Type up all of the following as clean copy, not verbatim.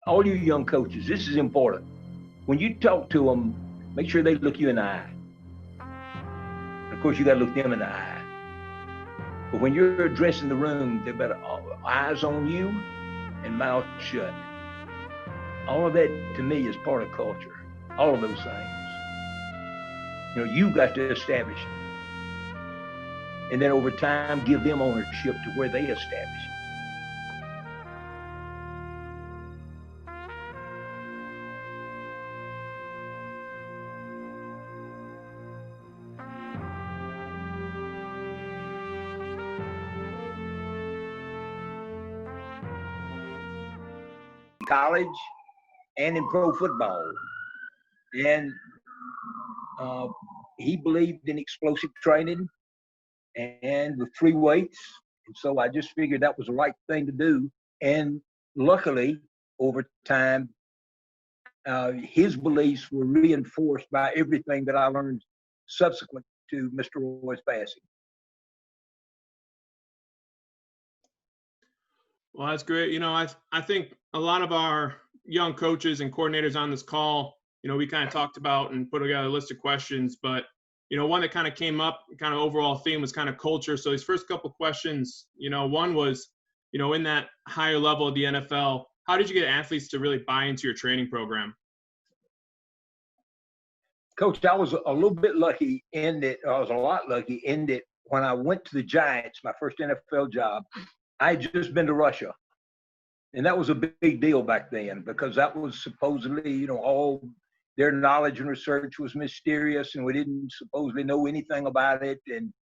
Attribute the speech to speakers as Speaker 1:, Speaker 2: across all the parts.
Speaker 1: all you young coaches, this is important. When you talk to them, make sure they look you in the eye. Of course, you got to look them in the eye. But when you're addressing the room, they better eyes on you and mouth shut. All of that, to me, is part of culture. All of those things. You know, you got to establish it. And then over time, give them ownership to where they establish it. College and in pro football. And he believed in explosive training and with free weights. And so I just figured that was the right thing to do. And luckily, over time, his beliefs were reinforced by everything that I learned subsequent to Mr. Roy's passing.
Speaker 2: Well, that's great. You know, I think a lot of our young coaches and coordinators on this call, you know, we kind of talked about and put together a list of questions, but, you know, one that kind of came up, kind of overall theme was kind of culture. So these first couple of questions, you know, one was, you know, in that higher level of the NFL, how did you get athletes to really buy into your training program?
Speaker 1: Coach, I was a little bit lucky in that, I was a lot lucky in that when I went to the Giants, my first NFL job, I had just been to Russia. And that was a big deal back then because that was supposedly, you know, all their knowledge and research was mysterious and we didn't supposedly know anything about it. And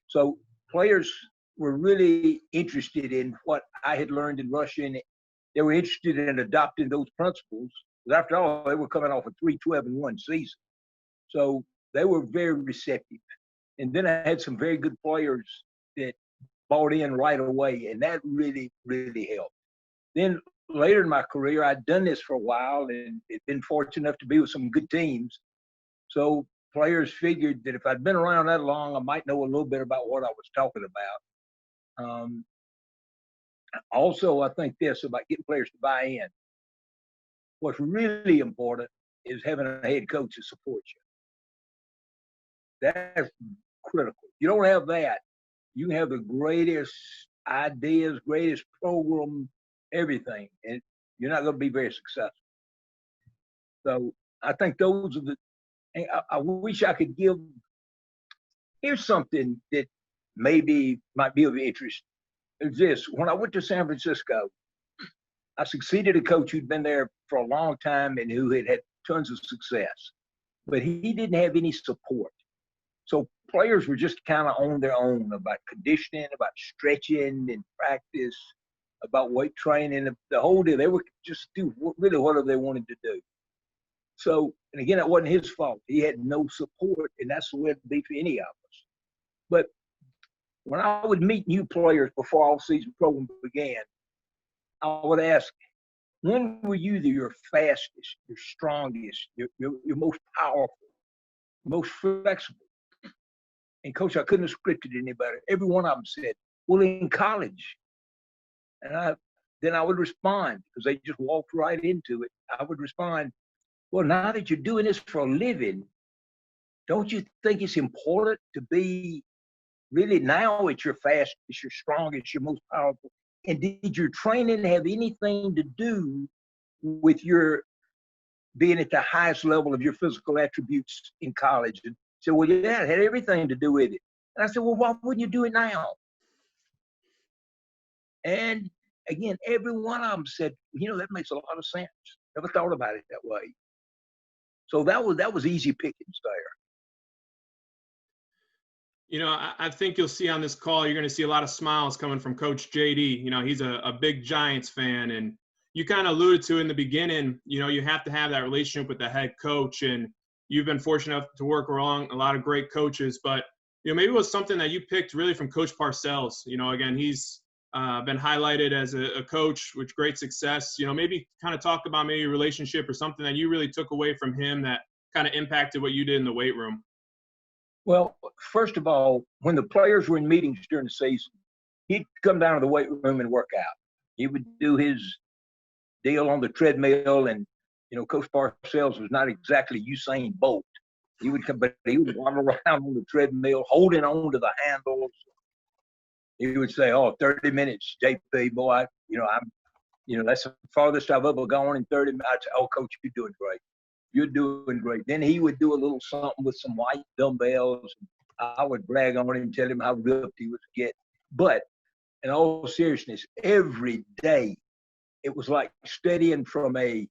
Speaker 1: so players were really interested in what I had learned in Russia, and they were interested in adopting those principles. Because after all, they were coming off a 3-12-1 season. So they were very receptive. And then I had some very good players that bought in right away, and that really, really helped. Then later in my career, I'd done this for a while and been fortunate enough to be with some good teams. So players figured that if I'd been around that long, I might know a little bit about what I was talking about. Also, I think this about getting players to buy in. What's really important is having a head coach that supports you. That's critical. You don't have that, you can have the greatest ideas, greatest program, everything, and you're not going to be very successful. So I think those are the, I wish I could give, here's something that maybe might be of interest. It's this: when I went to San Francisco, I succeeded a coach who'd been there for a long time and who had had tons of success, but he didn't have any support. So players were just kind of on their own about conditioning, about stretching and practice, about weight training, the whole deal. They would just do really whatever they wanted to do. So, and again, it wasn't his fault. He had no support, and that's the way it would be for any of us. But when I would meet new players before all-season program began, I would ask, when were you your fastest, your strongest, your most powerful, most flexible? And Coach, I couldn't have scripted any better. Every one of them said, well, in college. And then I would respond, because they just walked right into it. I would respond, well, now that you're doing this for a living, don't you think it's important to be really now at your fastest, your strongest, your most powerful? And did your training have anything to do with your being at the highest level of your physical attributes in college? And said, well, yeah, it had everything to do with it. And I said, well, why wouldn't you do it now? And again, every one of them said, you know, that makes a lot of sense. Never thought about it that way. So that was easy pickings there.
Speaker 2: You know, I think you'll see on this call, you're going to see a lot of smiles coming from Coach JD. You know, he's a big Giants fan, and you kind of alluded to in the beginning, you know, you have to have that relationship with the head coach, and you've been fortunate enough to work along a lot of great coaches, but, you know, maybe it was something that you picked really from Coach Parcells. You know, again, he's been highlighted as a coach with great success. You know, maybe kind of talk about maybe a relationship or something that you really took away from him that kind of impacted what you did in the weight room.
Speaker 1: Well, first of all, when the players were in meetings during the season, he'd come down to the weight room and work out. He would do his deal on the treadmill, and Coach Parcells was not exactly Usain Bolt. He would waddle around on the treadmill, holding on to the handles. He would say, "Oh, 30 minutes, JP, boy, that's the farthest I've ever gone in 30 minutes." I'd say, "Oh, Coach, you're doing great. You're doing great." Then he would do a little something with some white dumbbells. I would brag on him, tell him how ripped he was getting. But in all seriousness, every day it was like studying from a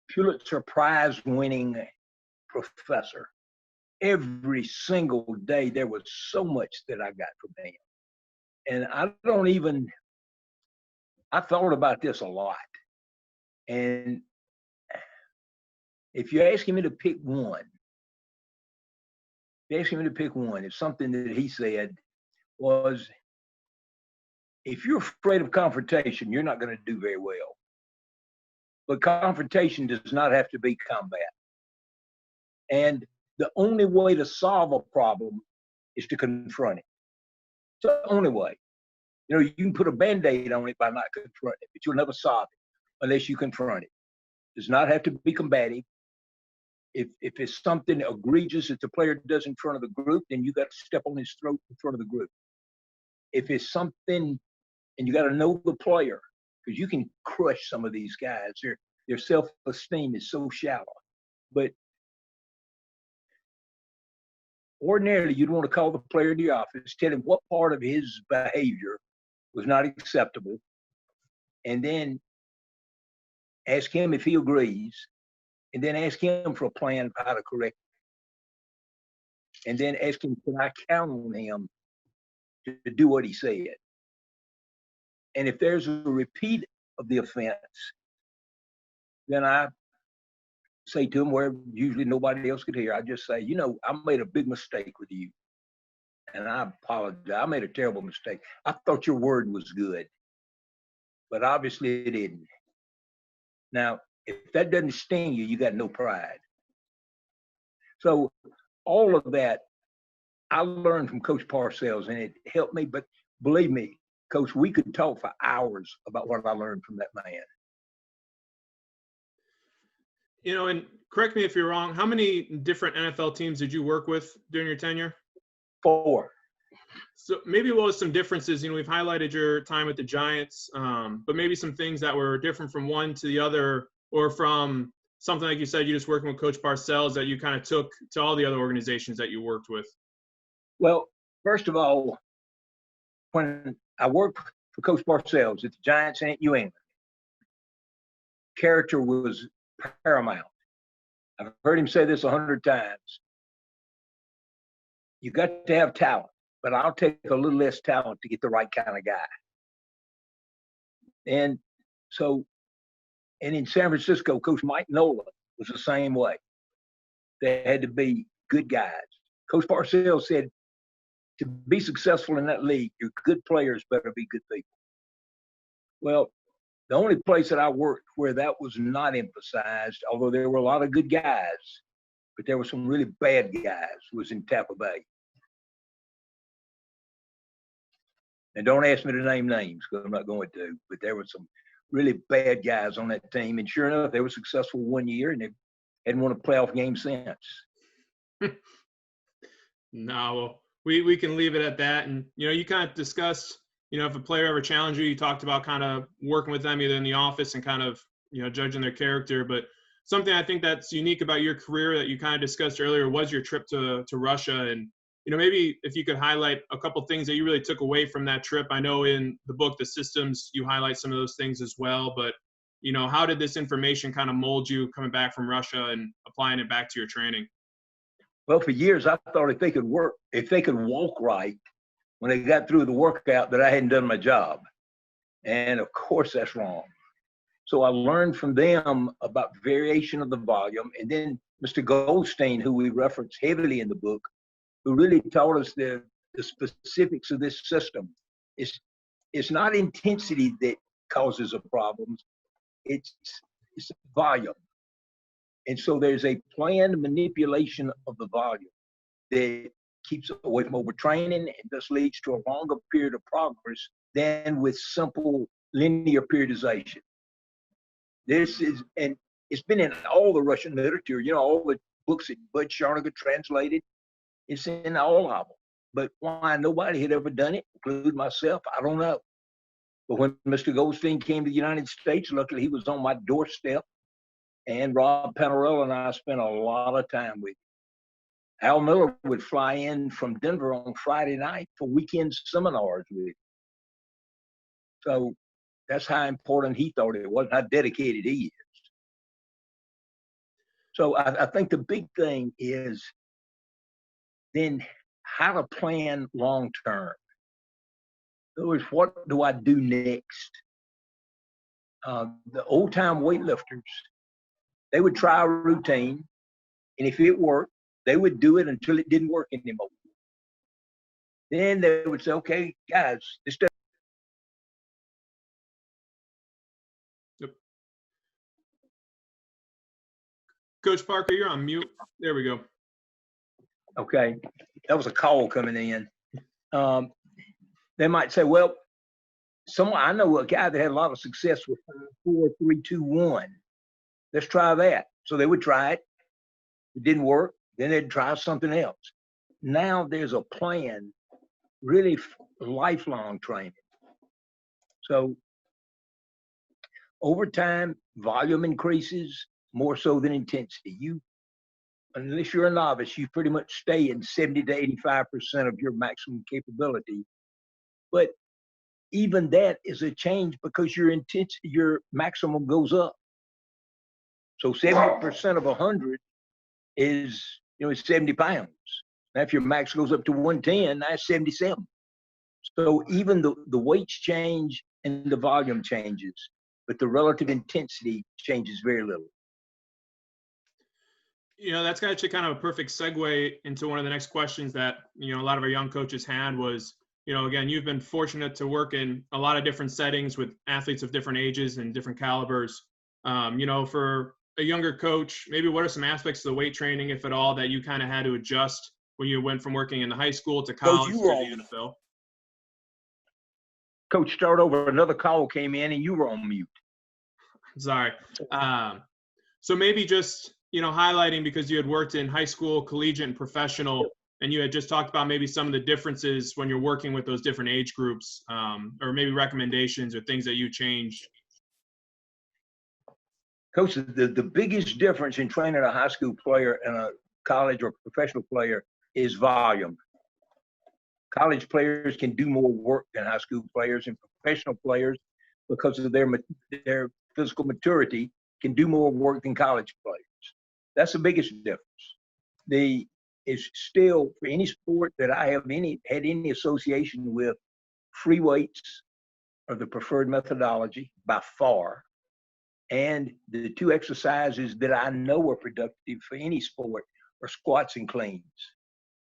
Speaker 1: Pulitzer Prize winning professor. Every single day there was so much that I got from him. And I thought about this a lot. And if you ask me to pick one, if something that he said was, if you're afraid of confrontation, you're not going to do very well. But confrontation does not have to be combat. And the only way to solve a problem is to confront it. It's the only way. You can put a Band-Aid on it by not confronting it, but you'll never solve it unless you confront it. It does not have to be combative. If it's something egregious that the player does in front of the group, then you got to step on his throat in front of the group. If it's something, and you got to know the player, because you can crush some of these guys. Their self-esteem is so shallow. But ordinarily, you'd want to call the player to the office, tell him what part of his behavior was not acceptable, and then ask him if he agrees, and then ask him for a plan of how to correct it. And then ask him, can I count on him to do what he said? And if there's a repeat of the offense, then I say to him, where usually nobody else could hear, I just say, I made a big mistake with you. And I apologize. I made a terrible mistake. I thought your word was good, but obviously it didn't. Now, if that doesn't sting you, you got no pride. So all of that I learned from Coach Parcells, and it helped me. But believe me, Coach, we could talk for hours about what I learned from that man.
Speaker 2: And correct me if you're wrong, how many different NFL teams did you work with during your tenure?
Speaker 1: 4.
Speaker 2: So maybe what was some differences? We've highlighted your time with the Giants, but maybe some things that were different from one to the other, or from something like you said, you just working with Coach Parcells that you kind of took to all the other organizations that you worked with.
Speaker 1: Well, first of all, when I worked for Coach Parcells at the Giants and at New England, character was paramount. I've heard him say this 100 times. You got to have talent, but I'll take a little less talent to get the right kind of guy. And in San Francisco, Coach Mike Nolan was the same way. They had to be good guys. Coach Parcells said, to be successful in that league, your good players better be good people. Well, the only place that I worked where that was not emphasized, although there were a lot of good guys, but there were some really bad guys, was in Tampa Bay. And don't ask me to name names, because I'm not going to, but there were some really bad guys on that team. And sure enough, they were successful one year, and they hadn't won a playoff game since.
Speaker 2: No, we can leave it at that. And, you kind of discussed, if a player ever challenged you talked about kind of working with them either in the office and kind of, judging their character. But something I think that's unique about your career that you kind of discussed earlier was your trip to Russia. And, maybe if you could highlight a couple things that you really took away from that trip. I know in the book, The Systems, you highlight some of those things as well. But, how did this information kind of mold you coming back from Russia and applying it back to your training?
Speaker 1: Well, for years, I thought if they could walk right when they got through the workout, that I hadn't done my job. And of course, that's wrong. So I learned from them about variation of the volume. And then Mr. Goldstein, who we reference heavily in the book, who really taught us the specifics of this system. It's not intensity that causes a problem. It's volume. And so there's a planned manipulation of the volume that keeps away from overtraining and thus leads to a longer period of progress than with simple linear periodization. This is, and it's been in all the Russian literature, you know, all the books that Bud Sharniger translated. It's in all of them. But why nobody had ever done it, including myself, I don't know. But when Mr. Goldstein came to the United States, luckily he was on my doorstep. And Rob Panarello and I spent a lot of time with him. Al Miller would fly in from Denver on Friday night for weekend seminars with him. So that's how important he thought it was, how dedicated he is. So I think the big thing is then how to plan long term. In other words, what do I do next? The old time weightlifters, they would try a routine, and if it worked, they would do it until it didn't work anymore. Then they would say, okay, guys, this doesn't.
Speaker 2: Yep. Coach Parker, you're on mute. There we go.
Speaker 1: Okay, that was a call coming in. They might say, well, I know a guy that had a lot of success with 4, 3, 2, 1. Let's try that. So they would try it. It didn't work. Then they'd try something else. Now there's a plan, really lifelong training. So over time, volume increases more so than intensity. Unless you're a novice, you pretty much stay in 70 to 85% of your maximum capability. But even that is a change because your maximum goes up. So 70% of 100 is, it's 70 pounds. Now, if your max goes up to 110, that's 77. So even the weights change and the volume changes, but the relative intensity changes very little.
Speaker 2: That's actually kind of a perfect segue into one of the next questions that, a lot of our young coaches had was, again, you've been fortunate to work in a lot of different settings with athletes of different ages and different calibers. For a younger coach, maybe what are some aspects of the weight training, if at all, that you kind of had to adjust when you went from working in the high school to college to the NFL?
Speaker 1: Coach, start over. Another call came in and you were on mute.
Speaker 2: Sorry. So maybe just, highlighting, because you had worked in high school, collegiate, and professional, and you had just talked about maybe some of the differences when you're working with those different age groups, or maybe recommendations or things that you changed.
Speaker 1: Coach, the biggest difference in training a high school player and a college or professional player is volume. College players can do more work than high school players, and professional players, because of their physical maturity, can do more work than college players. That's the biggest difference. It's still, for any sport that I have had any association with, free weights are the preferred methodology by far. And the two exercises that I know are productive for any sport are squats and cleans.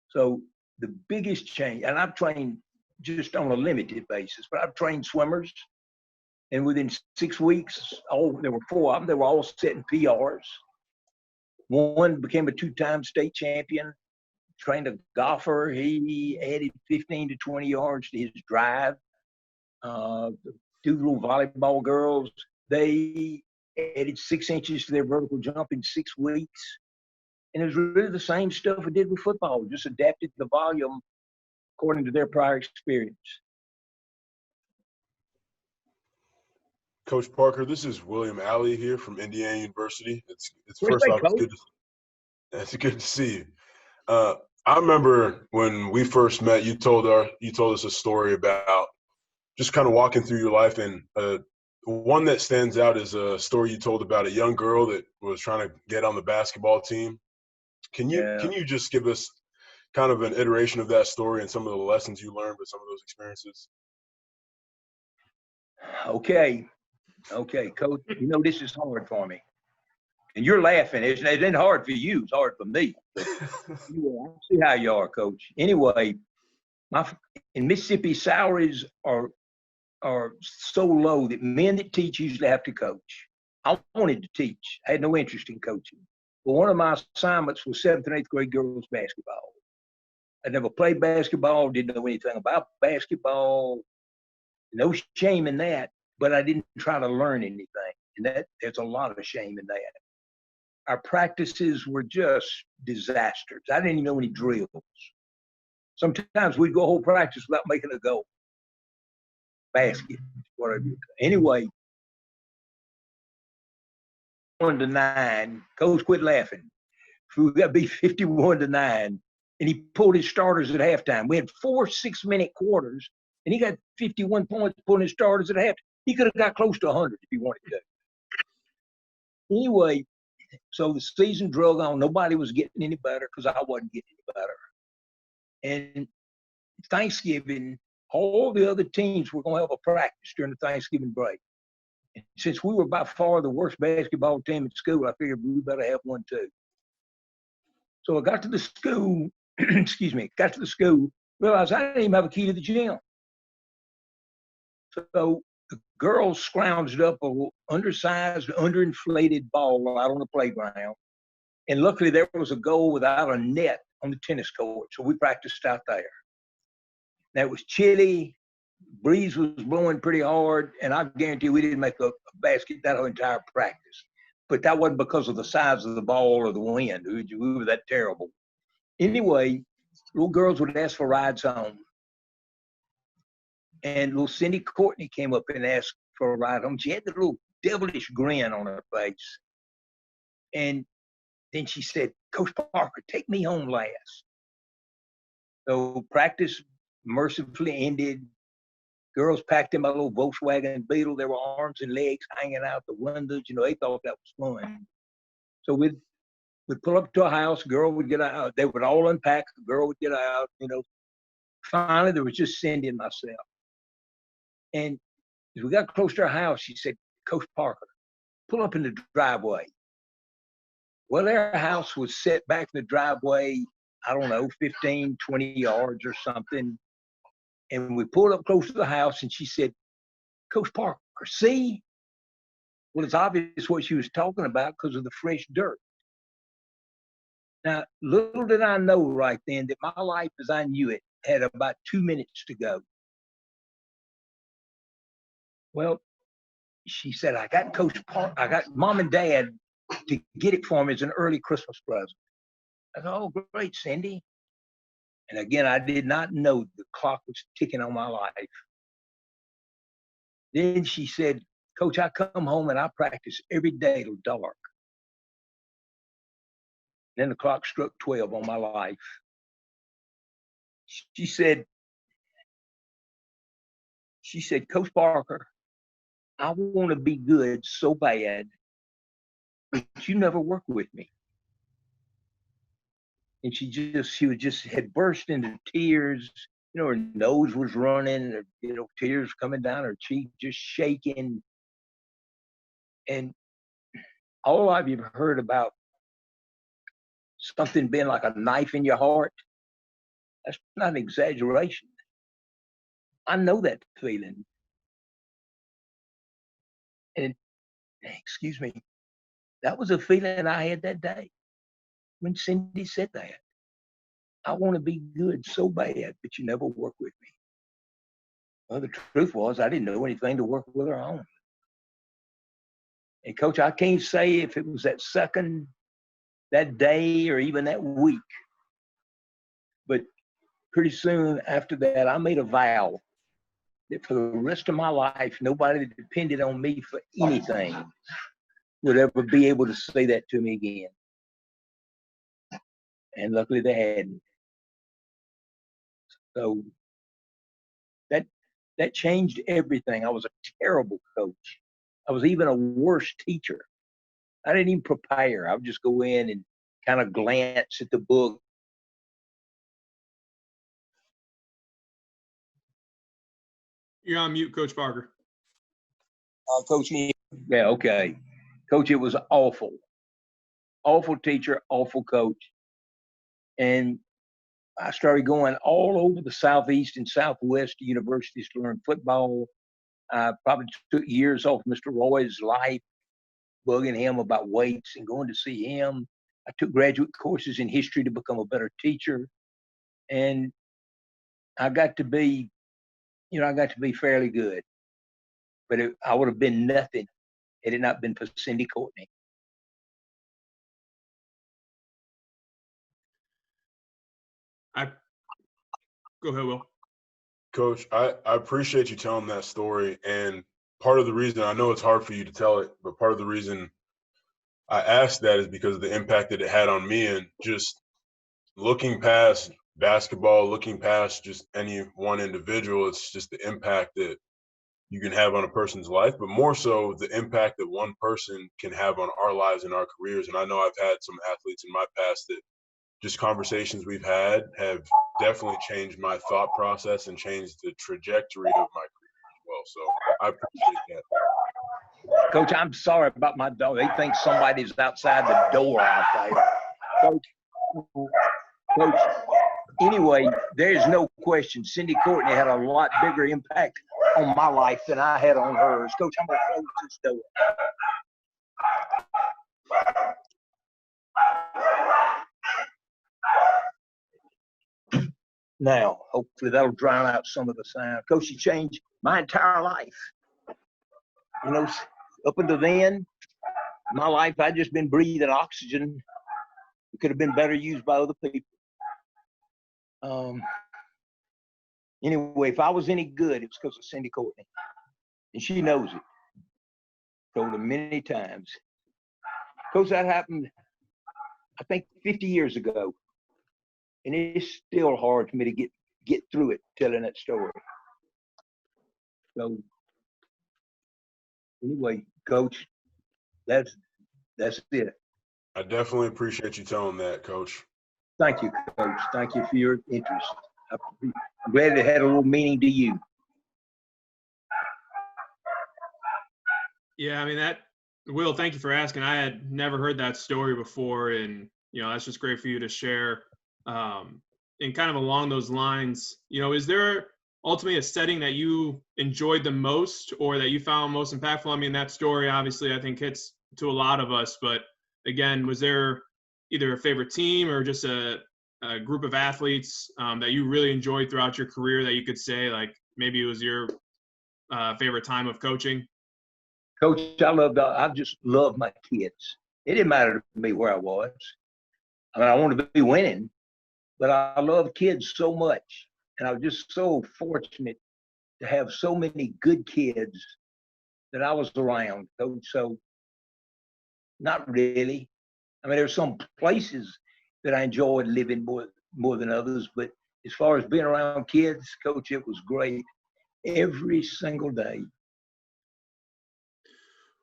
Speaker 1: So the biggest change, and I've trained just on a limited basis, but I've trained swimmers, and within 6 weeks, there were 4 of them, they were all setting PRs. One became a 2-time state champion, trained a golfer. He added 15 to 20 yards to his drive. 2 little volleyball girls, they added 6 inches to their vertical jump in 6 weeks. And it was really the same stuff we did with football, just adapted the volume according to their prior experience.
Speaker 3: Coach Parker, this is William Alley here from Indiana University. It's good to see you. I remember when we first met, you told us a story about just kind of walking through your life, and one that stands out is a story you told about a young girl that was trying to get on the basketball team. Can you just give us kind of an iteration of that story and some of the lessons you learned with some of those experiences?
Speaker 1: Okay, Coach, this is hard for me. And you're laughing. It ain't hard for you. It's hard for me. But anyway, I see how you are, Coach. Anyway, in Mississippi, salaries are so low that men that teach usually have to coach. I wanted to teach. I had no interest in coaching. But one of my assignments was 7th and 8th grade girls basketball. I never played basketball, didn't know anything about basketball. No shame in that, but I didn't try to learn anything. And there's a lot of shame in that. Our practices were just disasters. I didn't even know any drills. Sometimes we'd go whole practice without making a goal. Basket, whatever. Anyway, 1-9, coach quit laughing. We got beat 51-9, and he pulled his starters at halftime. We had 4 6-minute quarters, and he got 51 points pulling his starters at halftime. He could have got close to 100 if he wanted to. Anyway, so the season drug on. Nobody was getting any better because I wasn't getting any better. And Thanksgiving, all the other teams were going to have a practice during the Thanksgiving break. And since we were by far the worst basketball team at school, I figured we better have one too. So I got to the school, realized I didn't even have a key to the gym. So the girls scrounged up an undersized, underinflated ball out on the playground. And luckily there was a goal without a net on the tennis court. So we practiced out there. Now it was chilly, breeze was blowing pretty hard, and I guarantee we didn't make a basket that entire practice. But that wasn't because of the size of the ball or the wind. We were that terrible. Anyway, little girls would ask for rides home. And little Cindy Courtney came up and asked for a ride home. She had the little devilish grin on her face. And then she said, Coach Parker, take me home last. So practice mercifully ended. Girls packed in my little Volkswagen Beetle. There were arms and legs hanging out the windows. They thought that was fun. So we'd pull up to a house. Girl would get out. They would all unpack. The girl would get out. Finally, there was just Cindy and myself. And as we got close to our house, she said, Coach Parker, pull up in the driveway. Well, their house was set back in the driveway, I don't know, 15, 20 yards or something. And we pulled up close to the house, and she said, Coach Parker, see? Well, it's obvious what she was talking about because of the fresh dirt. Now, little did I know right then that my life as I knew it had about 2 minutes to go. Well, she said, I got Mom and Dad to get it for me as an early Christmas present. I said, oh, great, Cindy. And again, I did not know the clock was ticking on my life. Then she said, Coach, I come home and I practice every day till dark. Then the clock struck 12 on my life. She said, Coach Parker, I want to be good so bad, but you never work with me. And she had burst into tears. Her nose was running, tears coming down her cheek, just shaking. And all I've ever heard about something being like a knife in your heart, that's not an exaggeration. I know that feeling. And, that was a feeling I had that day when Cindy said that. I want to be good so bad, but you never work with me. Well, the truth was I didn't know anything to work with her on. And Coach, I can't say if it was that second, that day, or even that week. But pretty soon after that, I made a vow that for the rest of my life, nobody that depended on me for anything would ever be able to say that to me again. And luckily they hadn't. So that changed everything. I was a terrible coach. I was even a worse teacher. I didn't even prepare. I would just go in and kind of glance at the book.
Speaker 2: You're on mute, Coach Parker.
Speaker 1: Coach, yeah, okay. Coach, it was awful. Awful teacher, awful coach. And I started going all over the Southeast and Southwest universities to learn football. I probably took years off Mr. Roy's life, bugging him about weights and going to see him. I took graduate courses in history to become a better teacher. And I got to be fairly good. But I would have been nothing had it not been for Cindy Courtney.
Speaker 2: Go ahead, Will.
Speaker 3: Coach, I appreciate you telling that story. And part of the reason, I know it's hard for you to tell it, but part of the reason I asked that is because of the impact that it had on me. And just looking past basketball, looking past just any one individual, it's just the impact that you can have on a person's life, but more so the impact that one person can have on our lives and our careers. And I know I've had some athletes in my past that just conversations we've had have definitely changed my thought process and changed the trajectory of my career as well. So I appreciate that.
Speaker 1: Coach, I'm sorry about my dog. They think somebody's outside the door out there. Coach, anyway, there's no question. Cindy Courtney had a lot bigger impact on my life than I had on hers. Coach, I'm going to close this door. Now, hopefully that'll drown out some of the sound. Coach, she changed my entire life. You know, up until then, my life, I'd just been breathing oxygen. It could have been better used by other people. Anyway, if I was any good, it was because of Cindy Courtney. And she knows it. Told her many times. Coach, that happened, I think, 50 years ago. And it's still hard for me to get through it telling that story. So anyway, Coach, that's it.
Speaker 3: I definitely appreciate you telling that, Coach.
Speaker 1: Thank you, Coach. Thank you for your interest. I'm glad it had a little meaning to you.
Speaker 2: Yeah, I mean, Will, thank you for asking. I had never heard that story before, and that's just great for you to share. And kind of along those lines, is there ultimately a setting that you enjoyed the most or that you found most impactful? I mean, that story obviously I think hits to a lot of us, but again, was there either a favorite team or just a group of athletes that you really enjoyed throughout your career that you could say, like, maybe it was your favorite time of coaching?
Speaker 1: Coach, I just love my kids. It didn't matter to me where I was. I mean, I wanted to be winning, but I love kids so much. And I was just so fortunate to have so many good kids that I was around, Coach. So not really. I mean, there's some places that I enjoyed living more than others, but as far as being around kids, Coach, it was great every single day.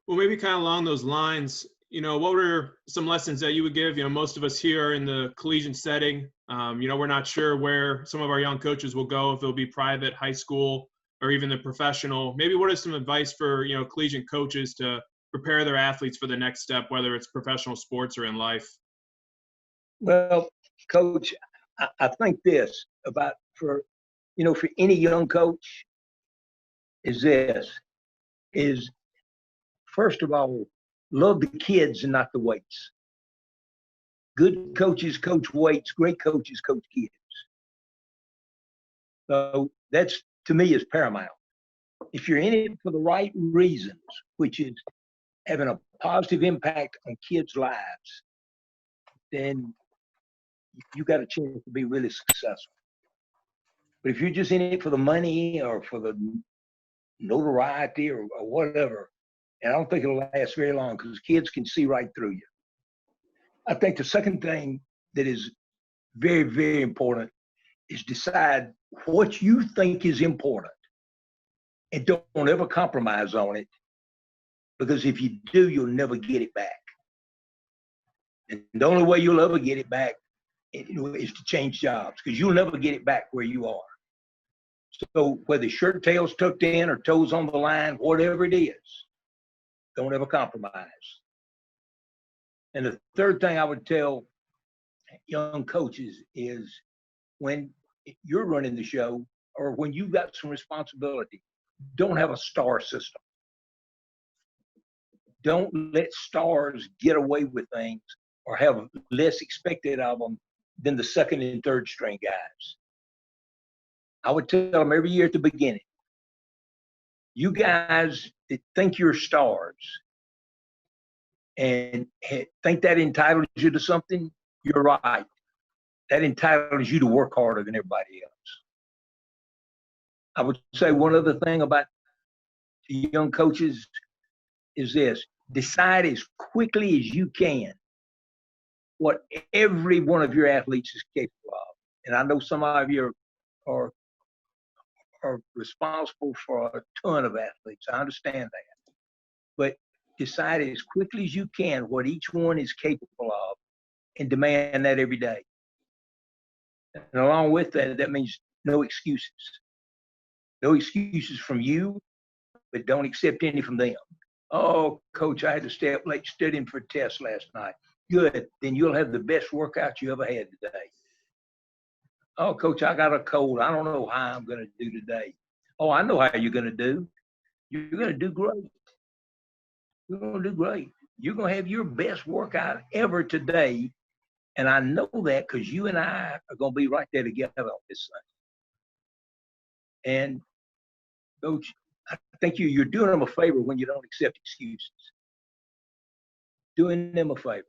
Speaker 2: Well, maybe kind of along those lines, what were some lessons that you would give? Most of us here are in the collegiate setting. We're not sure where some of our young coaches will go, if it'll be private, high school, or even the professional. Maybe what is some advice for, collegiate coaches to prepare their athletes for the next step, whether it's professional sports or in life?
Speaker 1: Well, Coach, I think this about for any young coach is first of all, love the kids and not the weights. Good coaches coach weights, great coaches coach kids. So that's, to me, is paramount. If you're in it for the right reasons, which is having a positive impact on kids' lives, then you got a chance to be really successful. But if you're just in it for the money or for the notoriety or whatever, and I don't think it'll last very long because kids can see right through you. I think the second thing that is very, very important is decide what you think is important and don't ever compromise on it, because if you do, you'll never get it back. And the only way you'll ever get it back is to change jobs, because you'll never get it back where you are. So whether shirt tails tucked in or toes on the line, whatever it is, don't ever compromise. And the third thing I would tell young coaches is when you're running the show or when you've got some responsibility, don't have a star system. Don't let stars get away with things or have less expected of them than the second and third string guys. I would tell them every year at the beginning, you guys that think you're stars, and think that entitles you to something, you're right. That entitles you to work harder than everybody else. I would say one other thing about young coaches is this: decide as quickly as you can what every one of your athletes is capable of. And I know some of you are responsible for a ton of athletes. I understand that. But decide as quickly as you can what each one is capable of and demand that every day. And along with that, that means no excuses. No excuses from you, but don't accept any from them. Oh, coach, I had to stay up late studying for a test last night. Good. Then you'll have the best workout you ever had today. Oh, coach, I got a cold. I don't know how I'm going to do today. Oh, I know how you're going to do. You're going to do great. You're going to do great. You're going to have your best workout ever today. And I know that because you and I are going to be right there together on this thing. And coach, I think you're doing them a favor when you don't accept excuses. Doing them a favor.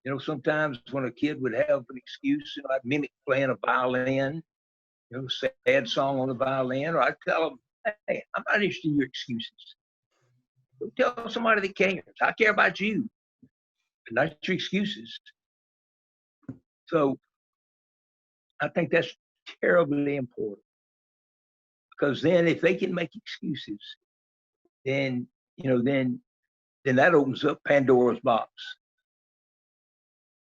Speaker 1: You know, sometimes when a kid would have an excuse, you know, I'd mimic playing a violin, you know, sad song on the violin, or I'd tell them, hey, I'm not interested in your excuses. Go tell somebody that cares. I care about you, but not your excuses. So I think that's terribly important, because then if they can make excuses, then, you know, then that opens up Pandora's box.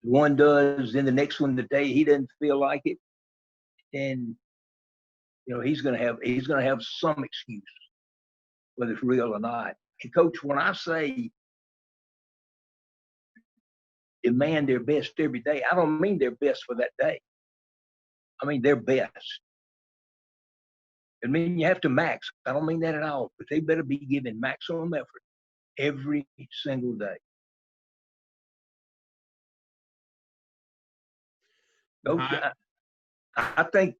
Speaker 1: One does, then the next one, the day he doesn't feel like it, then, you know, he's gonna have some excuse, whether it's real or not. And coach, when I say demand their best every day, I don't mean their best for that day. I mean their best. I mean you have to max. I don't mean that at all, but they better be giving maximum effort every single day. Coach, I think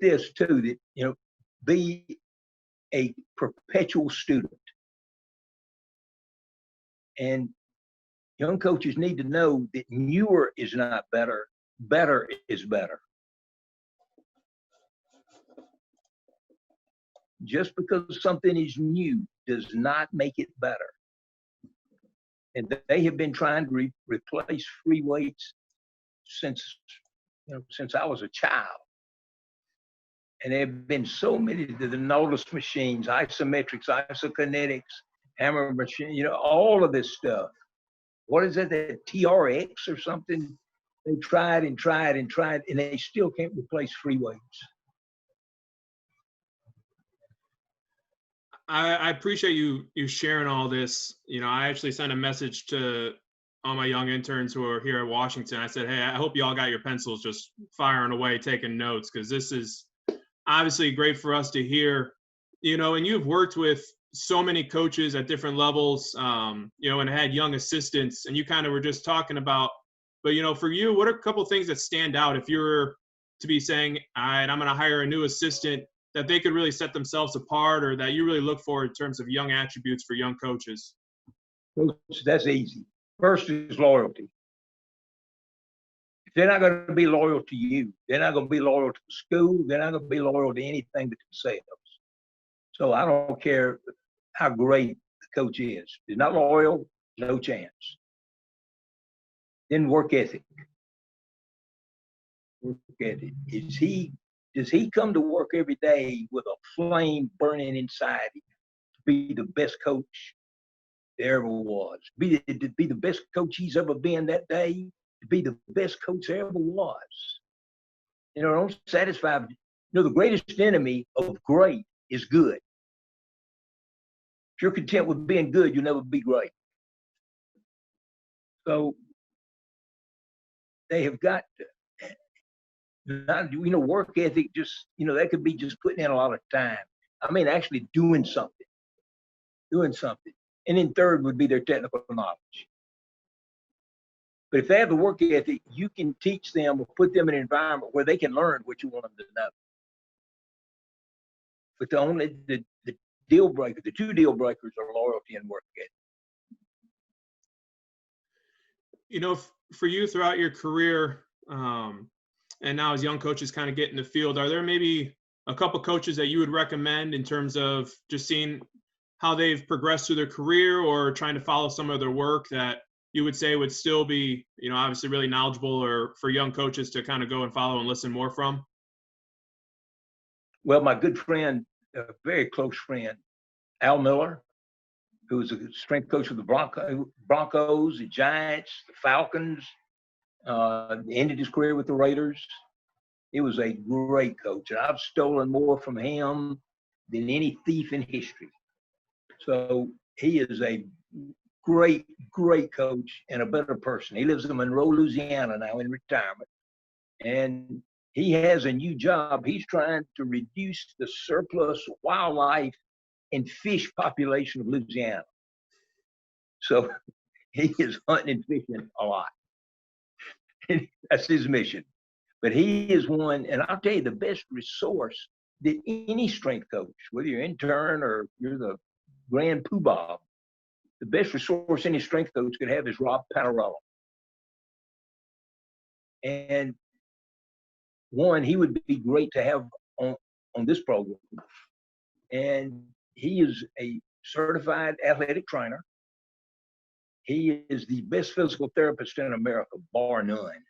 Speaker 1: this too, that, you know, be a perpetual student. And young coaches need to know that newer is not better. Better is better. Just because something is new does not make it better. And they have been trying to replace free weights since I was a child. And there have been so many of the novice machines, isometrics, isokinetics, hammer machine, you know, all of this stuff. What is it, that TRX or something? They tried and tried and tried, and they still can't replace free weights.
Speaker 2: I appreciate you sharing all this. You know, I actually sent a message to all my young interns who are here at Washington. I said, hey, I hope you all got your pencils just firing away, taking notes, because this is obviously great for us to hear. You know, and you've worked with so many coaches at different levels, you know, and had young assistants, and you kind of were just talking about, but, you know, for you, what are a couple things that stand out if you're to be saying, all right, I'm going to hire a new assistant, that they could really set themselves apart, or that you really look for in terms of young attributes for young coaches?
Speaker 1: That's easy. First is loyalty. If they're not going to be loyal to you, they're not going to be loyal to the school, they're not going to be loyal to anything but themselves. So I don't care how great the coach is. If they're not loyal, no chance. Then work ethic. Work ethic. Does he come to work every day with a flame burning inside him to be the best coach there ever was? To be the best coach he's ever been that day, to be the best coach there ever was. You know, don't satisfy. You know, the greatest enemy of great is good. If you're content with being good, you'll never be great. So they have got to, not, you know, work ethic, just, you know, that could be just putting in a lot of time. I mean, actually doing something. And then third would be their technical knowledge. But if they have the work ethic, you can teach them or put them in an environment where they can learn what you want them to know. But the deal breaker. The two deal breakers are loyalty and work ethic.
Speaker 2: You know, for you throughout your career, and now as young coaches kind of get in the field, are there maybe a couple coaches that you would recommend in terms of just seeing how they've progressed through their career or trying to follow some of their work that you would say would still be, you know, obviously really knowledgeable, or for young coaches to kind of go and follow and listen more from?
Speaker 1: Well, my good friend, a very close friend, Al Miller, who was a strength coach of the Broncos, the Giants, the Falcons, ended his career with the Raiders. He was a great coach, and I've stolen more from him than any thief in history. So he is a great, great coach and a better person. He lives in Monroe, Louisiana now in retirement. And he has a new job. He's trying to reduce the surplus wildlife and fish population of Louisiana. So he is hunting and fishing a lot. That's his mission. But he is one, and I'll tell you, the best resource that any strength coach, whether you're intern or you're the grand poobah, the best resource any strength coach could have is Rob Panarello. And one, he would be great to have on this program. And he is a certified athletic trainer. He is the best physical therapist in America, bar none.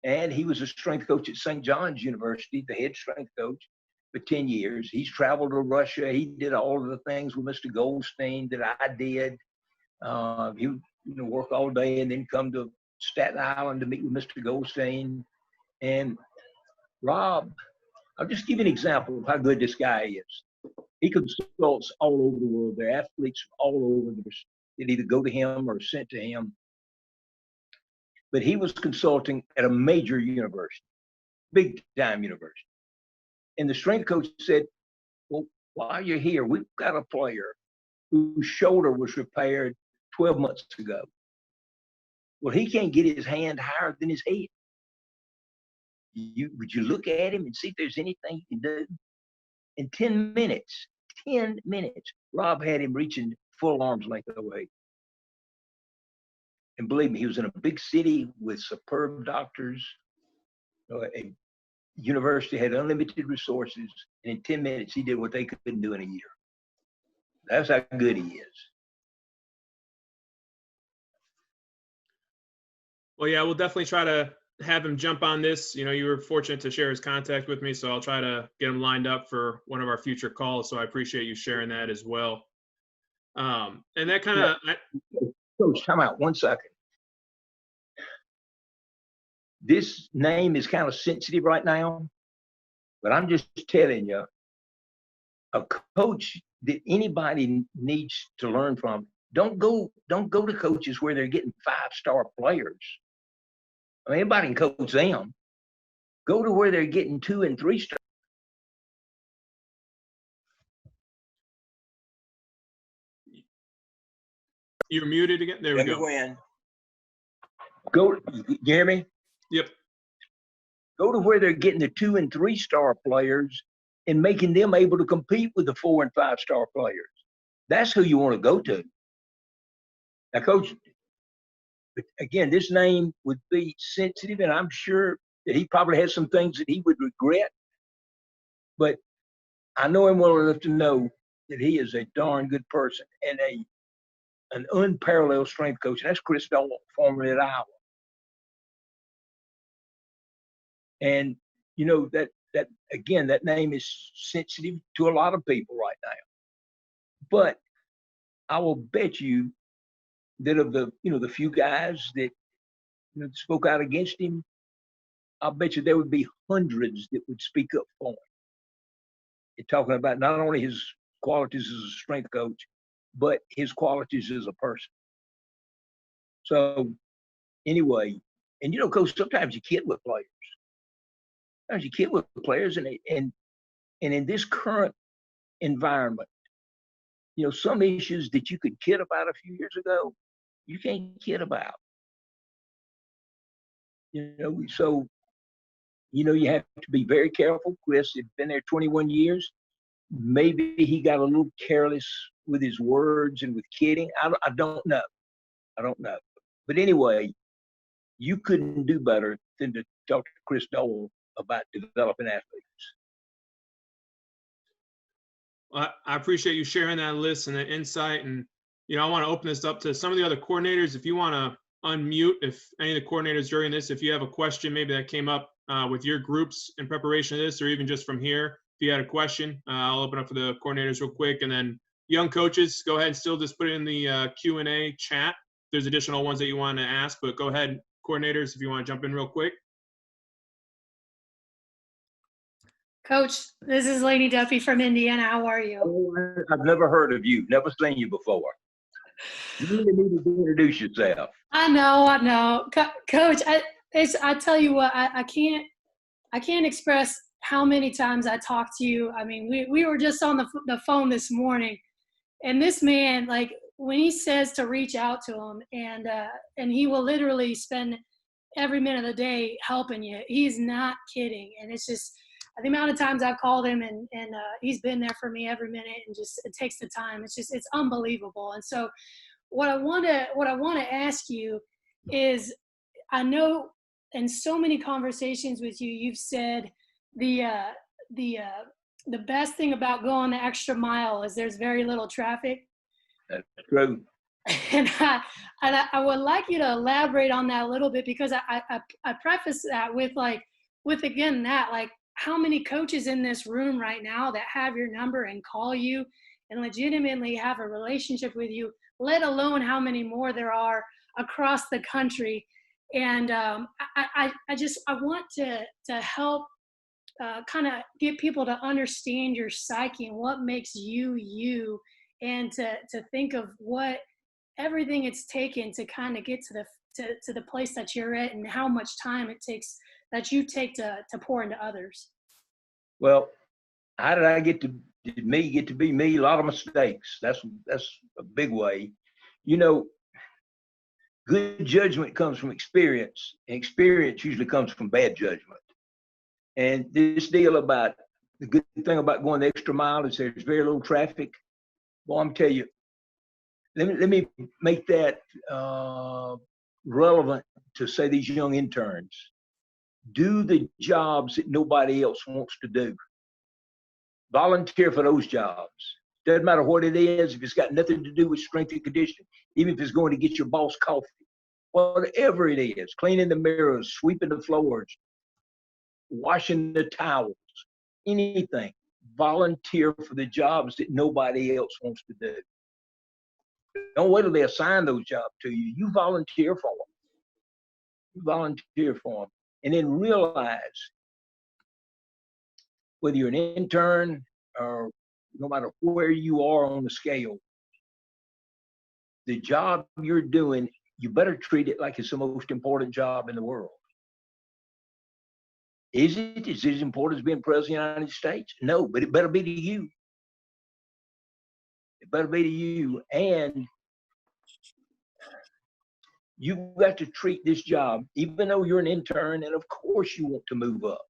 Speaker 1: And he was a strength coach at St. John's University, the head strength coach for 10 years. He's traveled to Russia. He did all of the things with Mr. Goldstein that I did. He would work all day and then come to Staten Island to meet with Mr. Goldstein. And Rob, I'll just give you an example of how good this guy is. He consults all over the world. There are athletes all over that either go to him or are sent to him. But he was consulting at a major university, big time university. And the strength coach said, well, while you're here, we've got a player whose shoulder was repaired 12 months ago. Well, he can't get his hand higher than his head. Would you look at him and see if there's anything you can do? In 10 minutes, Rob had him reaching full arm's length away. And believe me, he was in a big city with superb doctors. A university had unlimited resources. And in 10 minutes, he did what they couldn't do in a year. That's how good he is.
Speaker 2: Well, yeah, we'll definitely try to have him jump on this. You know, you were fortunate to share his contact with me, so I'll try to get him lined up for one of our future calls. So I appreciate you sharing that as well. And that kind of...
Speaker 1: Coach, time out 1 second. This name is kind of sensitive right now, but I'm just telling you, a coach that anybody needs to learn from, don't go to coaches where they're getting 5-star players. I mean, anybody can coach them. Go to where they're getting 2 and 3 stars.
Speaker 2: You're muted again. There we go.
Speaker 1: You hear me?
Speaker 2: Yep.
Speaker 1: Go to where they're getting the 2 and 3-star players and making them able to compete with the 4 and 5-star players. That's who you want to go to. Now, Coach, again, this name would be sensitive, and I'm sure that he probably has some things that he would regret. But I know him well enough to know that he is a darn good person and an unparalleled strength coach. And that's Chris Dolan, formerly at Iowa. And you know that again, that name is sensitive to a lot of people right now. But I will bet you that of the few guys that spoke out against him, I'll bet you there would be hundreds that would speak up for him. You're talking about not only his qualities as a strength coach, but his qualities as a person. So anyway, and Coach, sometimes you kid with players. Sometimes you kid with players, and in this current environment, some issues that you could kid about a few years ago, you can't kid about. So you have to be very careful. Chris had been there 21 years. maybe he got a little careless with his words and with kidding. I don't know. I don't know. But anyway, you couldn't do better than to talk to Chris Dole about developing athletes.
Speaker 2: I appreciate you sharing that list and the insight. And, I want to open this up to some of the other coordinators. If you want to unmute, if any of the coordinators during this, if you have a question maybe that came up with your groups in preparation of this, or even just from here, if you had a question, I'll open up for the coordinators real quick. And then young coaches, go ahead and still just put it in the Q&A chat. There's additional ones that you want to ask, but go ahead, coordinators, if you want to jump in real quick.
Speaker 4: Coach, this is Lainey Duffy from Indiana. How are you?
Speaker 1: Oh, I've never heard of you, never seen you before. You really need to introduce yourself.
Speaker 4: I know. Coach, I tell you what, I can't express how many times I talked to you. I mean, we were just on the phone this morning, and this man, like, when he says to reach out to him, and he will literally spend every minute of the day helping you. He's not kidding, and it's just the amount of times I've called him, and he's been there for me every minute, and just it takes the time. It's unbelievable. And so, what I want to ask you is, I know in so many conversations with you, you've said the best thing about going the extra mile is there's very little traffic.
Speaker 1: That's true.
Speaker 4: And I would like you to elaborate on that a little bit, because I preface that with again that, like, how many coaches in this room right now that have your number and call you and legitimately have a relationship with you, let alone how many more there are across the country. And I want to help kind of get people to understand your psyche and what makes you you, and to think of what everything it's taken to kind of get to the place that you're at, and how much time it takes that you take to pour into others.
Speaker 1: Well, how did me get to be me? A lot of mistakes. That's a big way. Good judgment comes from experience, and experience usually comes from bad judgment. And this deal about the good thing about going the extra mile is there's very little traffic. Well, I'm tell you, let me make that relevant to, say, these young interns. Do the jobs that nobody else wants to do. Volunteer for those jobs. Doesn't matter what it is, if it's got nothing to do with strength and conditioning, even if it's going to get your boss coffee, whatever it is, cleaning the mirrors, sweeping the floors, washing the towels, anything. Volunteer for the jobs that nobody else wants to do. Don't wait till they assign those jobs to you. You volunteer for them. You volunteer for them. And then realize, whether you're an intern or no matter where you are on the scale, the job you're doing, you better treat it like it's the most important job in the world. Is it as important as being president of the United States? No, but it better be to you. It better be to you. And you've got to treat this job, even though you're an intern, and of course you want to move up,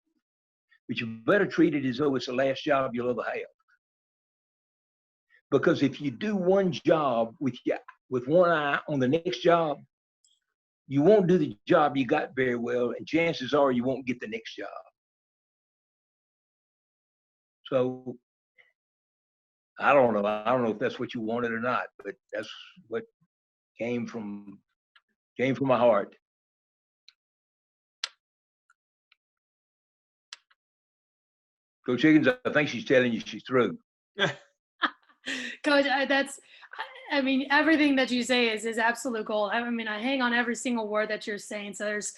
Speaker 1: but you better treat it as though it's the last job you'll ever have. Because if you do one job with one eye on the next job, you won't do the job you got very well, and chances are you won't get the next job. So I don't know. I don't know if that's what you wanted or not, but that's what came from my heart. Coach Higgins, I think she's telling you she's through.
Speaker 4: Coach, everything that you say is absolute gold. I hang on every single word that you're saying. So there's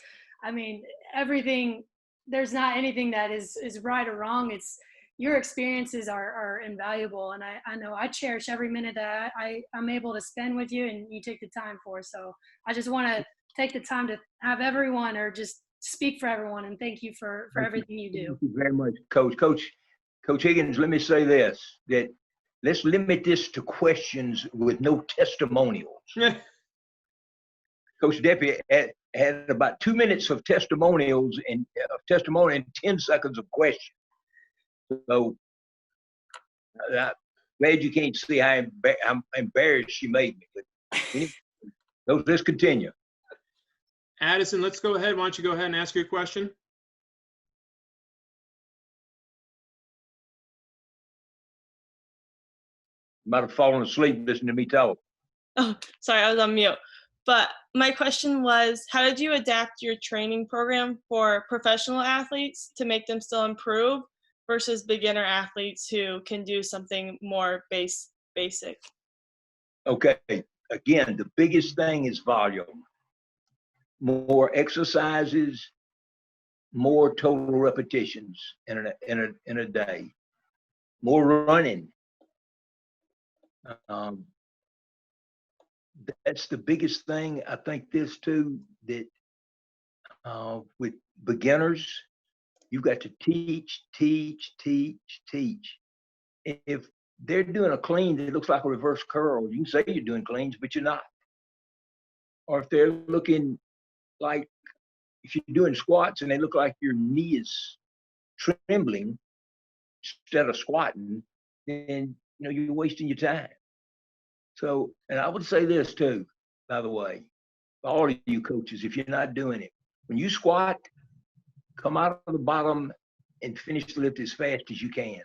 Speaker 4: not anything that is right or wrong. It's your experiences are invaluable. And I know I cherish every minute that I'm able to spend with you, and you take the time for. So I just want to take the time to have everyone, or just speak for everyone, and thank you for everything you do.
Speaker 1: Thank you very much, Coach. Coach Higgins, let me say this, that let's limit this to questions with no testimonials. Coach Deppie had about 2 minutes of testimonials and 10 seconds of questions. So I'm glad you can't see how I'm embarrassed she made me. But anyway, let's continue.
Speaker 2: Addison, let's go ahead. Why don't you go ahead and ask your question?
Speaker 1: You might have fallen asleep listening to me talk.
Speaker 5: Oh, sorry, I was on mute. But my question was, how did you adapt your training program for professional athletes to make them still improve versus beginner athletes who can do something more basic?
Speaker 1: Okay, again, the biggest thing is volume. More exercises, more total repetitions in a day. More running. That's the biggest thing. I think this too, that with beginners, you've got to teach. If they're doing a clean that looks like a reverse curl, you can say you're doing cleans, but you're not. Or if they're looking like, if you're doing squats and they look like your knee is trembling instead of squatting, then you're wasting your time. So, and I would say this too, by the way, all of you coaches, if you're not doing it, when you squat, come out of the bottom and finish the lift as fast as you can.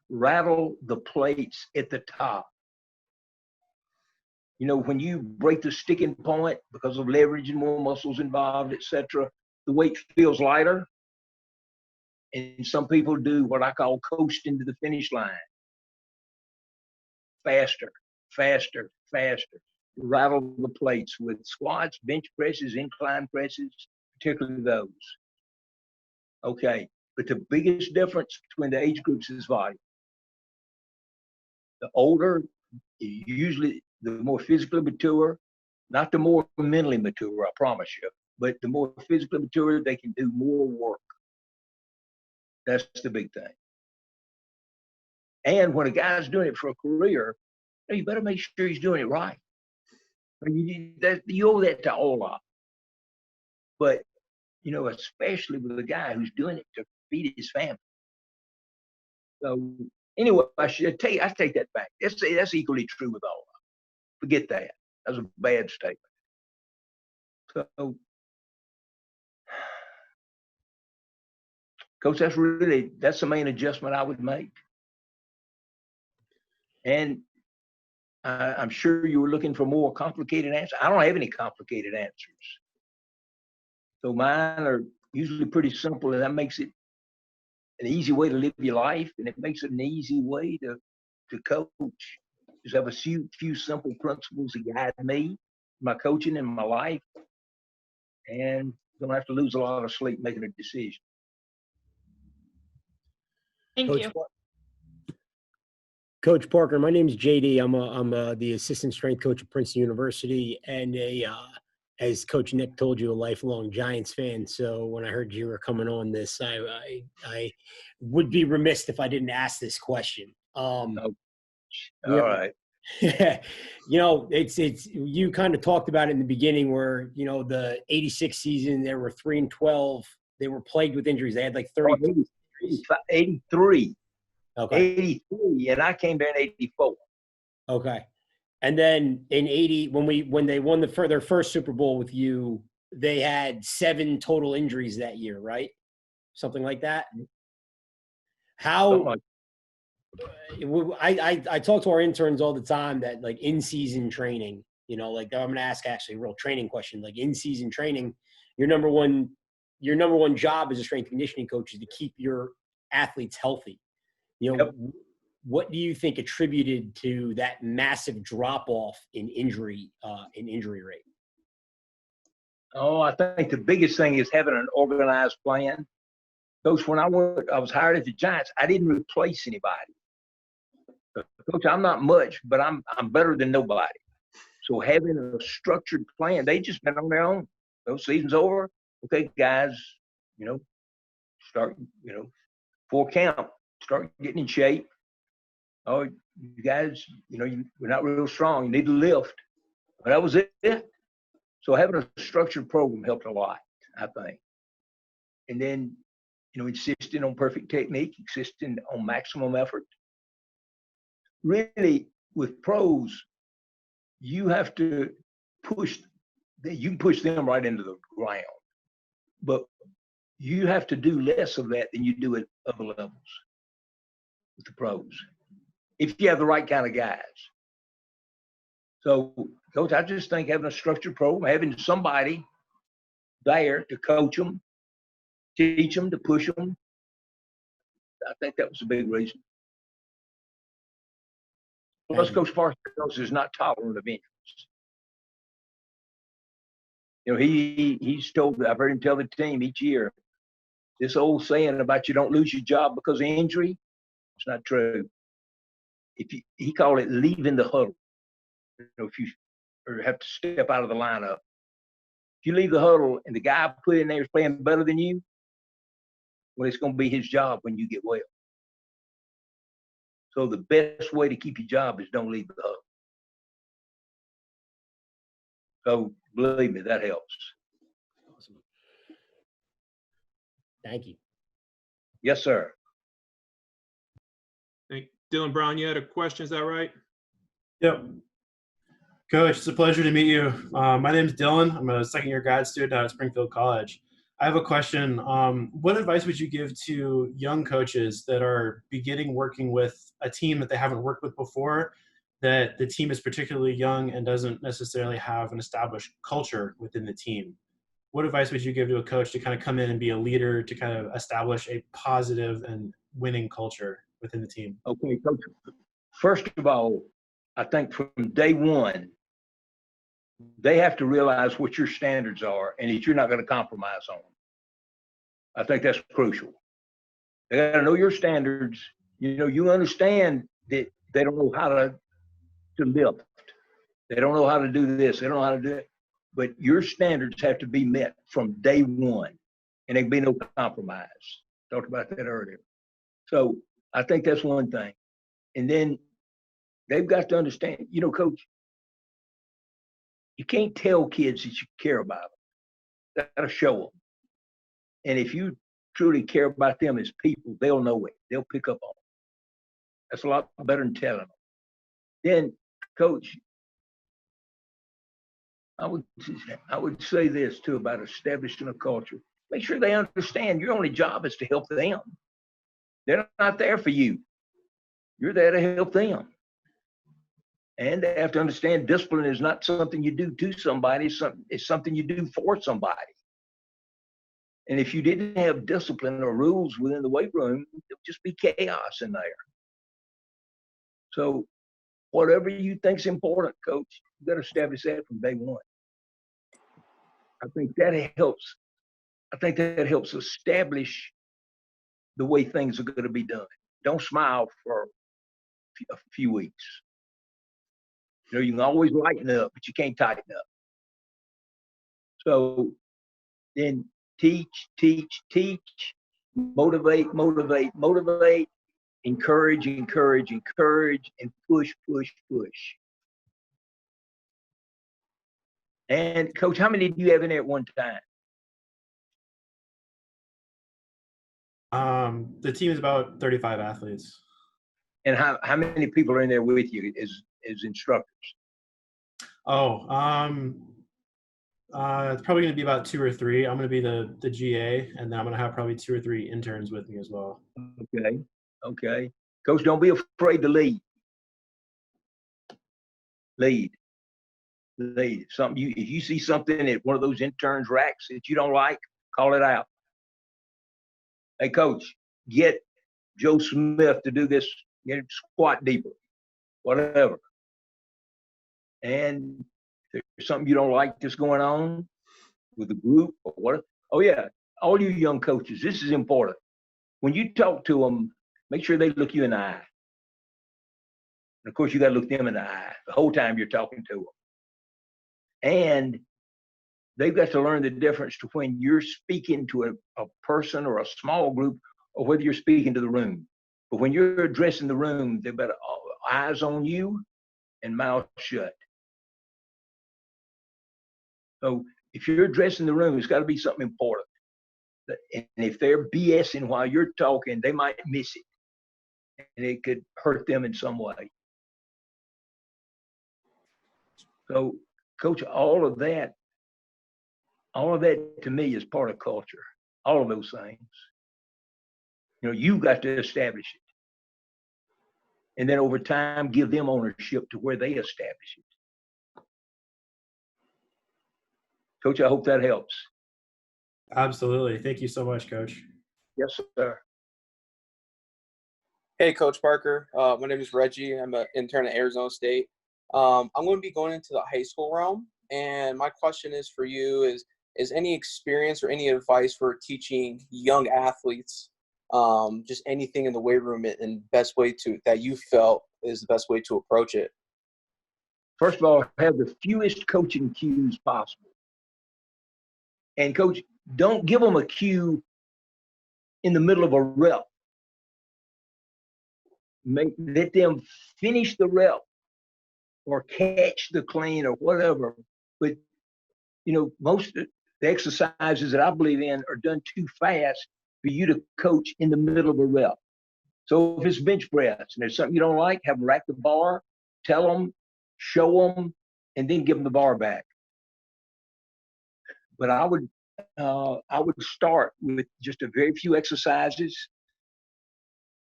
Speaker 1: Rattle the plates at the top. When you break the sticking point because of leverage and more muscles involved, etc., the weight feels lighter. And some people do what I call coasting to the finish line. Faster. Rattle the plates with squats, bench presses, incline presses, particularly those. Okay, but the biggest difference between the age groups is volume. The older, usually the more physically mature, not the more mentally mature, I promise you, but the more physically mature, they can do more work. That's the big thing. And when a guy's doing it for a career, you better make sure he's doing it right. You owe that to all of them. But, especially with a guy who's doing it to feed his family. So anyway, I take that back. That's equally true with all of them. Forget that. That was a bad statement. So, Coach, that's the main adjustment I would make. And I'm sure you were looking for more complicated answers. I don't have any complicated answers. So mine are usually pretty simple, and that makes it an easy way to live your life, and it makes it an easy way to coach. Just have a few simple principles that guide me, my coaching and my life, and don't have to lose a lot of sleep making a decision.
Speaker 5: Thank you.
Speaker 6: Coach Parker, my name is JD. I'm the assistant strength coach at Princeton University, and as Coach Nick told you, a lifelong Giants fan. So when I heard you were coming on this, I would be remiss if I didn't ask this question.
Speaker 1: All right.
Speaker 6: It's you kind of talked about it in the beginning where the '86 season they were 3-12. They were plagued with injuries. They had like 30.
Speaker 1: 83.
Speaker 6: Okay.
Speaker 1: 83, and I came there in 84.
Speaker 6: Okay. And then in 80, when they won their first Super Bowl with you, they had 7 total injuries that year, right? Something like that. How? I talk to our interns all the time that like in-season training, like I'm going to ask actually a real training question, like in-season training, your number one job as a strength conditioning coach is to keep your athletes healthy.
Speaker 1: Yep.
Speaker 6: What do you think attributed to that massive drop off in injury rate?
Speaker 1: Oh, I think the biggest thing is having an organized plan. Coach, when I was hired at the Giants, I didn't replace anybody. Coach, I'm not much, but I'm better than nobody. So having a structured plan, they just been on their own. Those season's over. Okay, guys, start, for camp, start getting in shape. Oh, you guys, we're not real strong. You need to lift. But that was it. So having a structured program helped a lot, I think. And then, insisting on perfect technique, insisting on maximum effort. really with pros, you have to you can push them right into the ground, but you have to do less of that than you do at other levels with the pros, if you have the right kind of guys. So, Coach, I just think having a structured program, having somebody there to coach them, teach them, to push them, I think that was a big reason. Plus, Coach Parcells is not tolerant of injuries. You know, he's told, I've heard him tell the team each year, this old saying about you don't lose your job because of injury, it's not true. He called it leaving the huddle. You know, if you or have to step out of the lineup, if you leave the huddle and the guy I put in there is playing better than you, well, it's going to be his job when you get well. So the best way to keep your job is don't leave the huddle. So believe me, that helps.
Speaker 6: Awesome. Thank you.
Speaker 1: Yes, sir.
Speaker 2: Dylan Brown, you had a question, is that right?
Speaker 7: Yep. Coach, it's a pleasure to meet you. My name is Dylan. I'm a second-year grad student out at Springfield College. I have a question. What advice would you give to young coaches that are beginning working with a team that they haven't worked with before, that the team is particularly young and doesn't necessarily have an established culture within the team? What advice would you give to a coach to kind of come in and be a leader, to kind of establish a positive and winning culture within the team?
Speaker 1: Okay, Coach. First of all, I think from day one, they have to realize what your standards are and that you're not going to compromise on them. I think that's crucial. They got to know your standards. You know, you understand that they don't know how to lift. They don't know how to do this. They don't know how to do it. But your standards have to be met from day one, and there can be no compromise. Talked about that earlier. So I think that's one thing. And then they've got to understand, you know, Coach, you can't tell kids that you care about them. You got to show them. And if you truly care about them as people, they'll know it. They'll pick up on it. That's a lot better than telling them. Then, Coach, I would say this too about establishing a culture. Make sure they understand your only job is to help them. They're not there for you. You're there to help them. And they have to understand discipline is not something you do to somebody. It's something you do for somebody. And if you didn't have discipline or rules within the weight room, it would just be chaos in there. So whatever you think's important, Coach, you got to establish that from day one. I think that helps. I think that helps establish the way things are going to be done. Don't smile for a few weeks. You know, you can always lighten up, but you can't tighten up. So then teach, motivate, encourage, and push. And Coach, how many do you have in there at one time?
Speaker 7: The team is about 35 athletes.
Speaker 1: And how many people are in there with you as instructors?
Speaker 7: It's probably going to be about 2 or 3. I'm going to be the GA, and then I'm going to have probably 2 or 3 interns with me as well.
Speaker 1: Okay. Coach, don't be afraid to lead. Lead. If you see something at one of those interns' racks that you don't like, call it out. Hey, Coach, get Joe Smith to do this. Get him squat deeper, whatever. And if there's something you don't like that's going on with the group or what? Oh yeah, all you young coaches, this is important. When you talk to them, make sure they look you in the eye. And of course, you got to look them in the eye the whole time you're talking to them. And they've got to learn the difference to when you're speaking to a person or a small group or whether you're speaking to the room. But when you're addressing the room, they've got eyes on you and mouth shut. So if you're addressing the room, it's got to be something important. And if they're BSing while you're talking, they might miss it. And it could hurt them in some way. So, coach, all of that to me is part of culture. All of those things. You know, you got to establish it. And then over time, give them ownership to where they establish it. Coach, I hope that helps.
Speaker 7: Absolutely. Thank you so much, Coach.
Speaker 1: Yes, sir.
Speaker 8: Hey, Coach Parker. My name is Reggie. I'm an intern at Arizona State. I'm going to be going into the high school realm, and my question is for you is any experience or any advice for teaching young athletes, just anything in the weight room and best way that you felt is the best way to approach it?
Speaker 1: First of all, have the fewest coaching cues possible. And coach, don't give them a cue in the middle of a rep. Let them finish the rep or catch the clean or whatever. But, you know, most of the exercises that I believe in are done too fast for you to coach in the middle of a rep. So if it's bench press and there's something you don't like, have them rack the bar, tell them, show them, and then give them the bar back. But I would start with just a very few exercises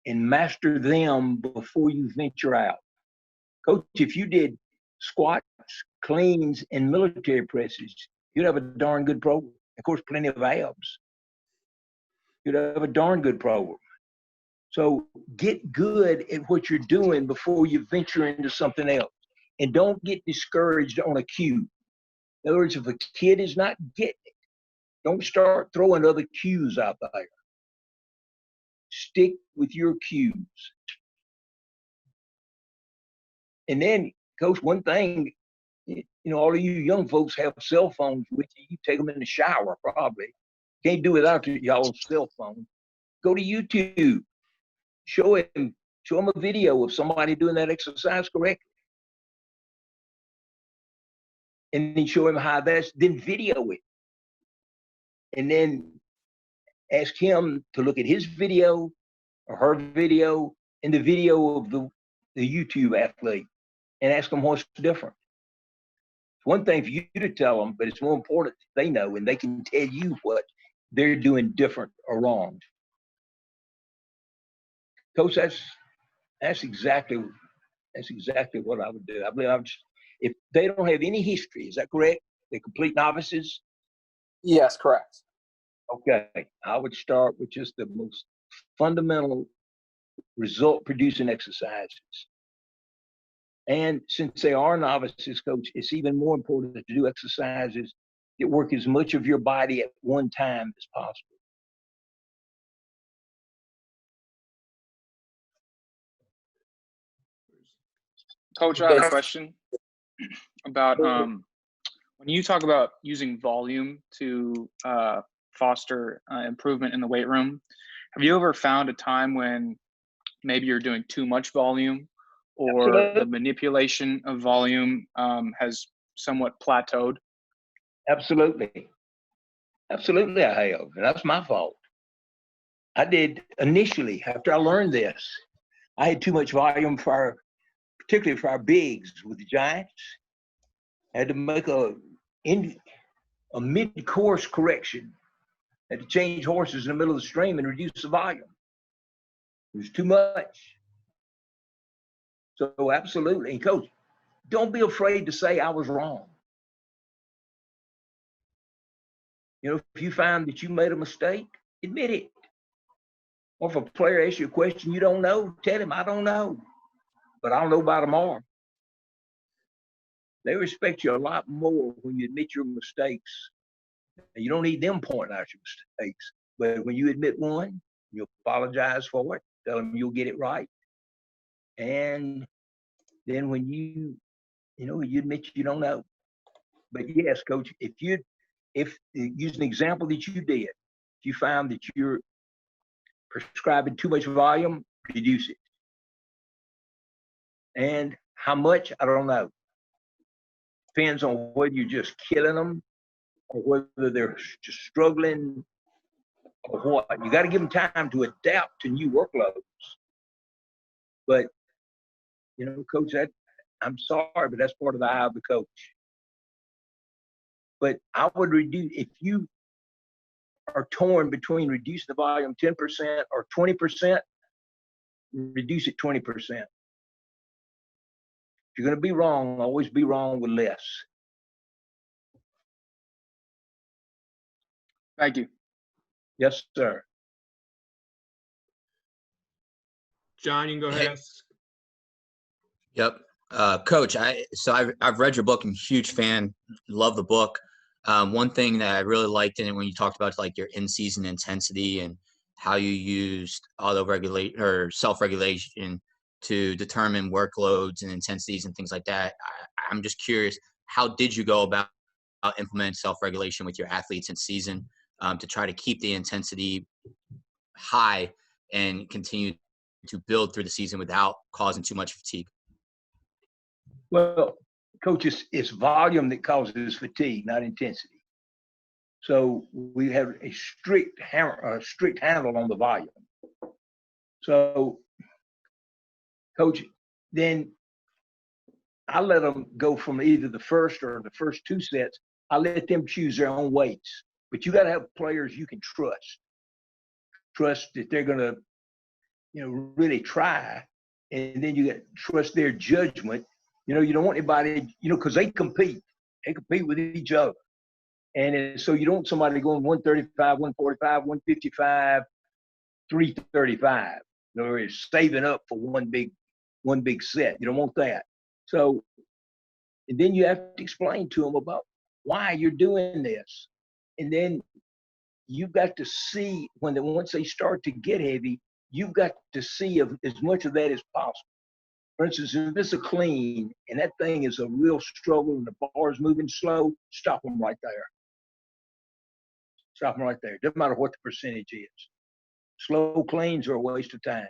Speaker 1: and master them before you venture out. Coach, if you did squats, cleans, and military presses, you'd have a darn good program. Of course, plenty of abs. You'd have a darn good program. So get good at what you're doing before you venture into something else. And don't get discouraged on a cue. In other words, if a kid is not getting it, don't start throwing other cues out there. Stick with your cues. And then, Coach, one thing, you know, all of you young folks have cell phones with you. You take them in the shower, probably. Can't do without y'all's cell phone. Go to YouTube. Show him a video of somebody doing that exercise correctly. And then show him how that's, then video it. And then ask him to look at his video or her video and the video of the YouTube athlete and ask them what's different. It's one thing for you to tell them, but it's more important that they know and they can tell you what they're doing different or wrong. Coach, that's exactly what I would do. I believe if they don't have any history, is that correct? They're complete novices?
Speaker 8: Yes, correct.
Speaker 1: Okay, I would start with just the most fundamental result-producing exercises. And since they are novices, Coach, it's even more important to do exercises that work as much of your body at one time as possible.
Speaker 9: Coach, I have a question about when you talk about using volume to foster improvement in the weight room. Have you ever found a time when maybe you're doing too much volume or
Speaker 1: Absolutely.
Speaker 9: the manipulation of volume has somewhat plateaued?
Speaker 1: Absolutely. Absolutely, I have. And that's my fault. I did initially, after I learned this, I had too much volume particularly for our bigs with the Giants. I had to make a mid-course correction. I had to change horses in the middle of the stream and reduce the volume. It was too much. So absolutely. And Coach, don't be afraid to say I was wrong. You know, if you find that you made a mistake, admit it. Or if a player asks you a question you don't know, tell him, I don't know, but I'll know by tomorrow. They respect you a lot more when you admit your mistakes. And you don't need them pointing out your mistakes. But when you admit one, you apologize for it, tell them you'll get it right. And then when you admit you don't know. But yes, Coach, if use an example that you did, if you found that you're prescribing too much volume, reduce it. And how much, I don't know. Depends on whether you're just killing them or whether they're just struggling or what. You got to give them time to adapt to new workloads. But, you know, Coach, I'm sorry, but that's part of the eye of the coach. But I would reduce, if you are torn between reducing the volume 10% or 20%, reduce it 20%. If you're going to be wrong, always be wrong with less.
Speaker 9: Thank you.
Speaker 1: Yes, sir.
Speaker 2: John, you can go ahead.
Speaker 10: Hey. Yep. Coach, I've read your book. I'm a huge fan. Love the book. One thing that I really liked in it when you talked about like your in-season intensity and how you used auto-regulate or self-regulation to determine workloads and intensities and things like that. I'm just curious, how did you go about implementing self-regulation with your athletes in season to try to keep the intensity high and continue to build through the season without causing too much fatigue?
Speaker 1: Well, Coach, it's volume that causes fatigue, not intensity. So we have a strict handle on the volume. So, Coach, then I let them go from either the first or the first two sets. I let them choose their own weights. But you got to have players you can trust. Trust that they're going to, really try. And then you got to trust their judgment. You don't want anybody, because they compete. They compete with each other. And so you don't want somebody going 135, 145, 155, 335. They're saving up for one big set. You don't want that. So, and then you have to explain to them about why you're doing this. And then you've got to see once they start to get heavy, you've got to see as much of that as possible. For instance, if it's a clean and that thing is a real struggle and the bar is moving slow, stop them right there. Stop them right there. Doesn't matter what the percentage is. Slow cleans are a waste of time.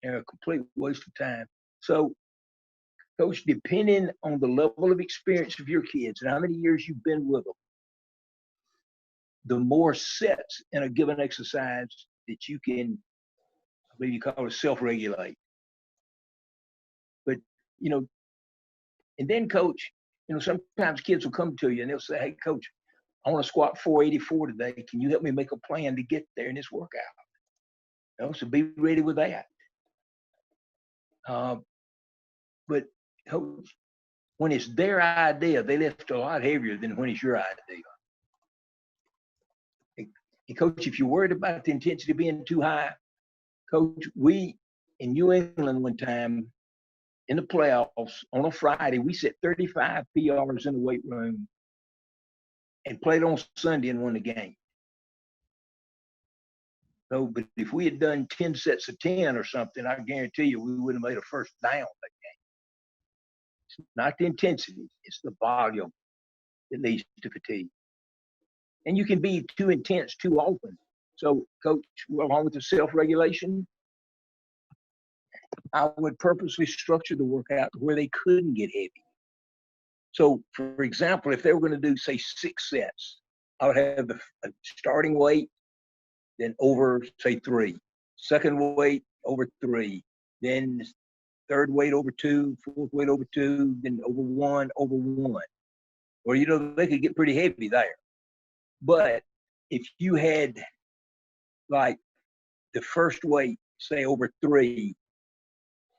Speaker 1: They're a complete waste of time. So, Coach, depending on the level of experience of your kids and how many years you've been with them, the more sets in a given exercise that you can, I believe you call it self-regulate. But, and then, Coach, sometimes kids will come to you and they'll say, hey, Coach, I want to squat 484 today. Can you help me make a plan to get there in this workout? So be ready with that. But, Coach, when it's their idea, they lift a lot heavier than when it's your idea. And Coach, if you're worried about the intensity being too high, Coach, we in New England one time in the playoffs on a Friday, we set 35 PRs in the weight room and played on Sunday and won the game. So, but if we had done 10 sets of 10 or something, I guarantee you we would have made a first down that game. It's not the intensity, it's the volume that leads to fatigue. And you can be too intense too often. So, Coach, along with the self-regulation, I would purposely structure the workout where they couldn't get heavy. So, for example, if they were going to do, say, 6 sets, I would have the starting weight, then over, say, 3. Second weight, over 3. Then third weight, over 2. Fourth weight, over 2. Then over 1, over 1. Or, they could get pretty heavy there. But if you had, like, the first weight, say, over 3,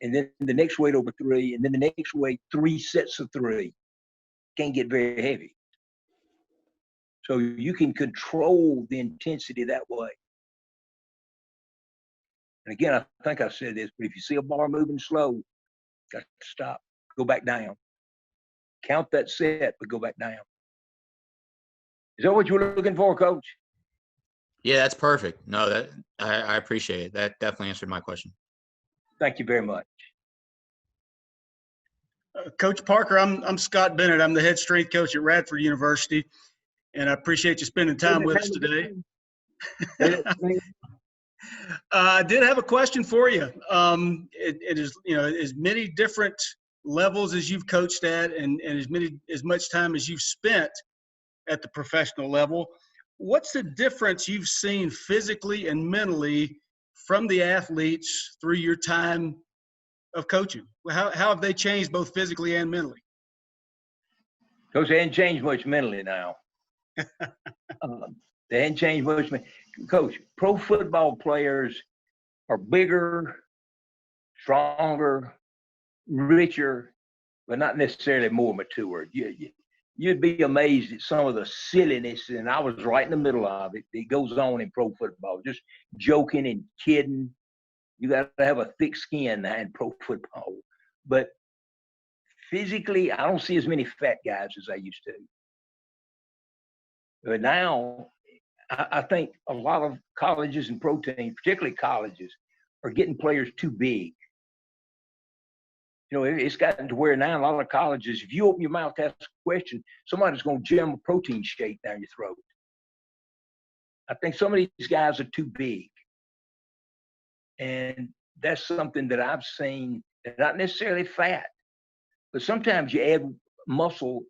Speaker 1: and then the next weight over 3, and then the next weight, 3 sets of 3, can't get very heavy. So you can control the intensity that way. And again, I think I said this, but if you see a bar moving slow, got to stop, go back down. Count that set, but go back down. Is that what you were looking for, Coach?
Speaker 10: Yeah, that's perfect. No, I appreciate it. That definitely answered my question.
Speaker 1: Thank you very much.
Speaker 11: Coach Parker, I'm Scott Bennett. I'm the head strength coach at Radford University, and I appreciate you spending time with us today. I did have a question for you. It is, as many different levels as you've coached at, and as much time as you've spent at the professional level, what's the difference you've seen physically and mentally from the athletes through your time of coaching? How have they changed both physically and mentally?
Speaker 1: Coach, they hadn't changed much mentally now. They hadn't changed much. Coach, pro football players are bigger, stronger, richer, but not necessarily more mature. You'd be amazed at some of the silliness, and I was right in the middle of it. It goes on in pro football, just joking and kidding. You got to have a thick skin in pro football. But physically, I don't see as many fat guys as I used to. But now, I think a lot of colleges and pro teams, particularly colleges, are getting players too big. You know, it's gotten to where now a lot of colleges, if you open your mouth to ask a question, somebody's going to jam a protein shake down your throat. I think some of these guys are too big. And that's something that I've seen, not necessarily fat, but sometimes you add muscle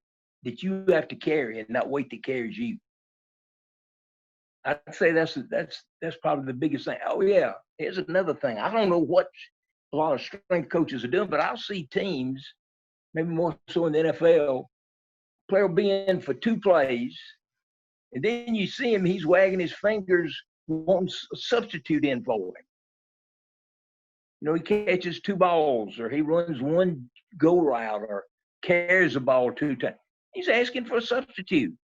Speaker 1: that you have to carry and not weight that carries you. I'd say that's probably the biggest thing. Oh, yeah, here's another thing. I don't know what a lot of strength coaches are doing, but I'll see teams, maybe more so in the NFL, player will be in for 2 plays, and then you see him, he's wagging his fingers, wanting a substitute in for him. You know, he catches 2 balls, or he runs 1 go route, or carries the ball 2 times. He's asking for a substitute.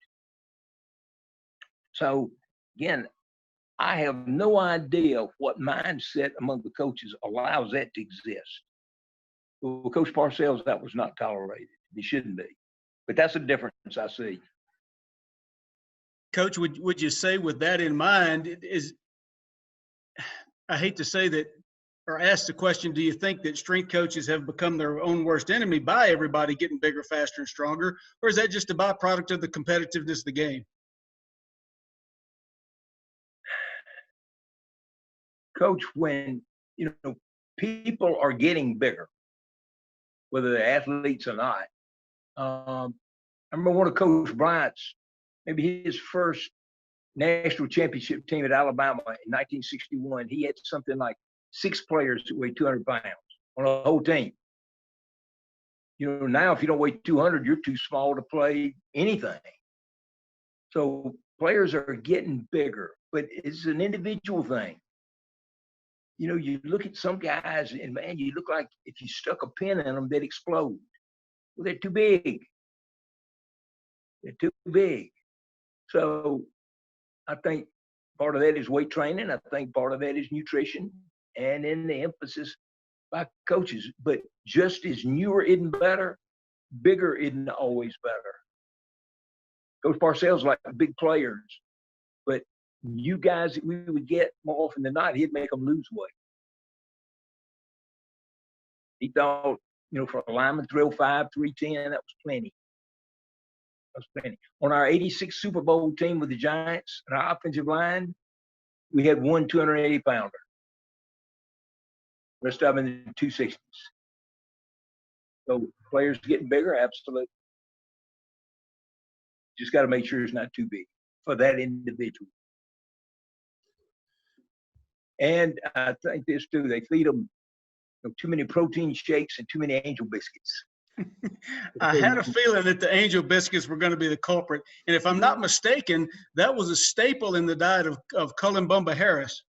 Speaker 1: So, again, I have no idea what mindset among the coaches allows that to exist. Well, Coach Parcells, that was not tolerated. It shouldn't be. But that's the difference I see.
Speaker 11: Coach, would you say with that in mind, I hate to say that, or ask the question, do you think that strength coaches have become their own worst enemy by everybody getting bigger, faster, and stronger? Or is that just a byproduct of the competitiveness of the game?
Speaker 1: Coach, when, you know, people are getting bigger, whether they're athletes or not. I remember one of Coach Bryant's, maybe his first national championship team at Alabama in 1961, he had something like 6 players that weighed 200 pounds on a whole team. You know, now if you don't weigh 200, you're too small to play anything. So players are getting bigger, but it's an individual thing. You know, you look at some guys and, man, you look like if you stuck a pin in them, they'd explode. Well, they're too big. They're too big. So I think part of that is weight training. I think part of that is nutrition, and then the emphasis by coaches. But just as newer isn't better, bigger isn't always better. Coach Parcells like big players, but you guys that we would get more often than not, he'd make them lose weight. He thought, you know, for a lineman, 305, 310, that was plenty. That was plenty. On our 86 Super Bowl team with the Giants, and our offensive line, we had 1 280-pounder. Rest of them in the 260s. So players getting bigger, absolutely. Just got to make sure it's not too big for that individual. And I think this too, they feed them, you know, too many protein shakes and too many angel biscuits.
Speaker 11: I had a feeling that the angel biscuits were going to be the culprit. And if I'm not mistaken, that was a staple in the diet of Cullen Bumba Harris.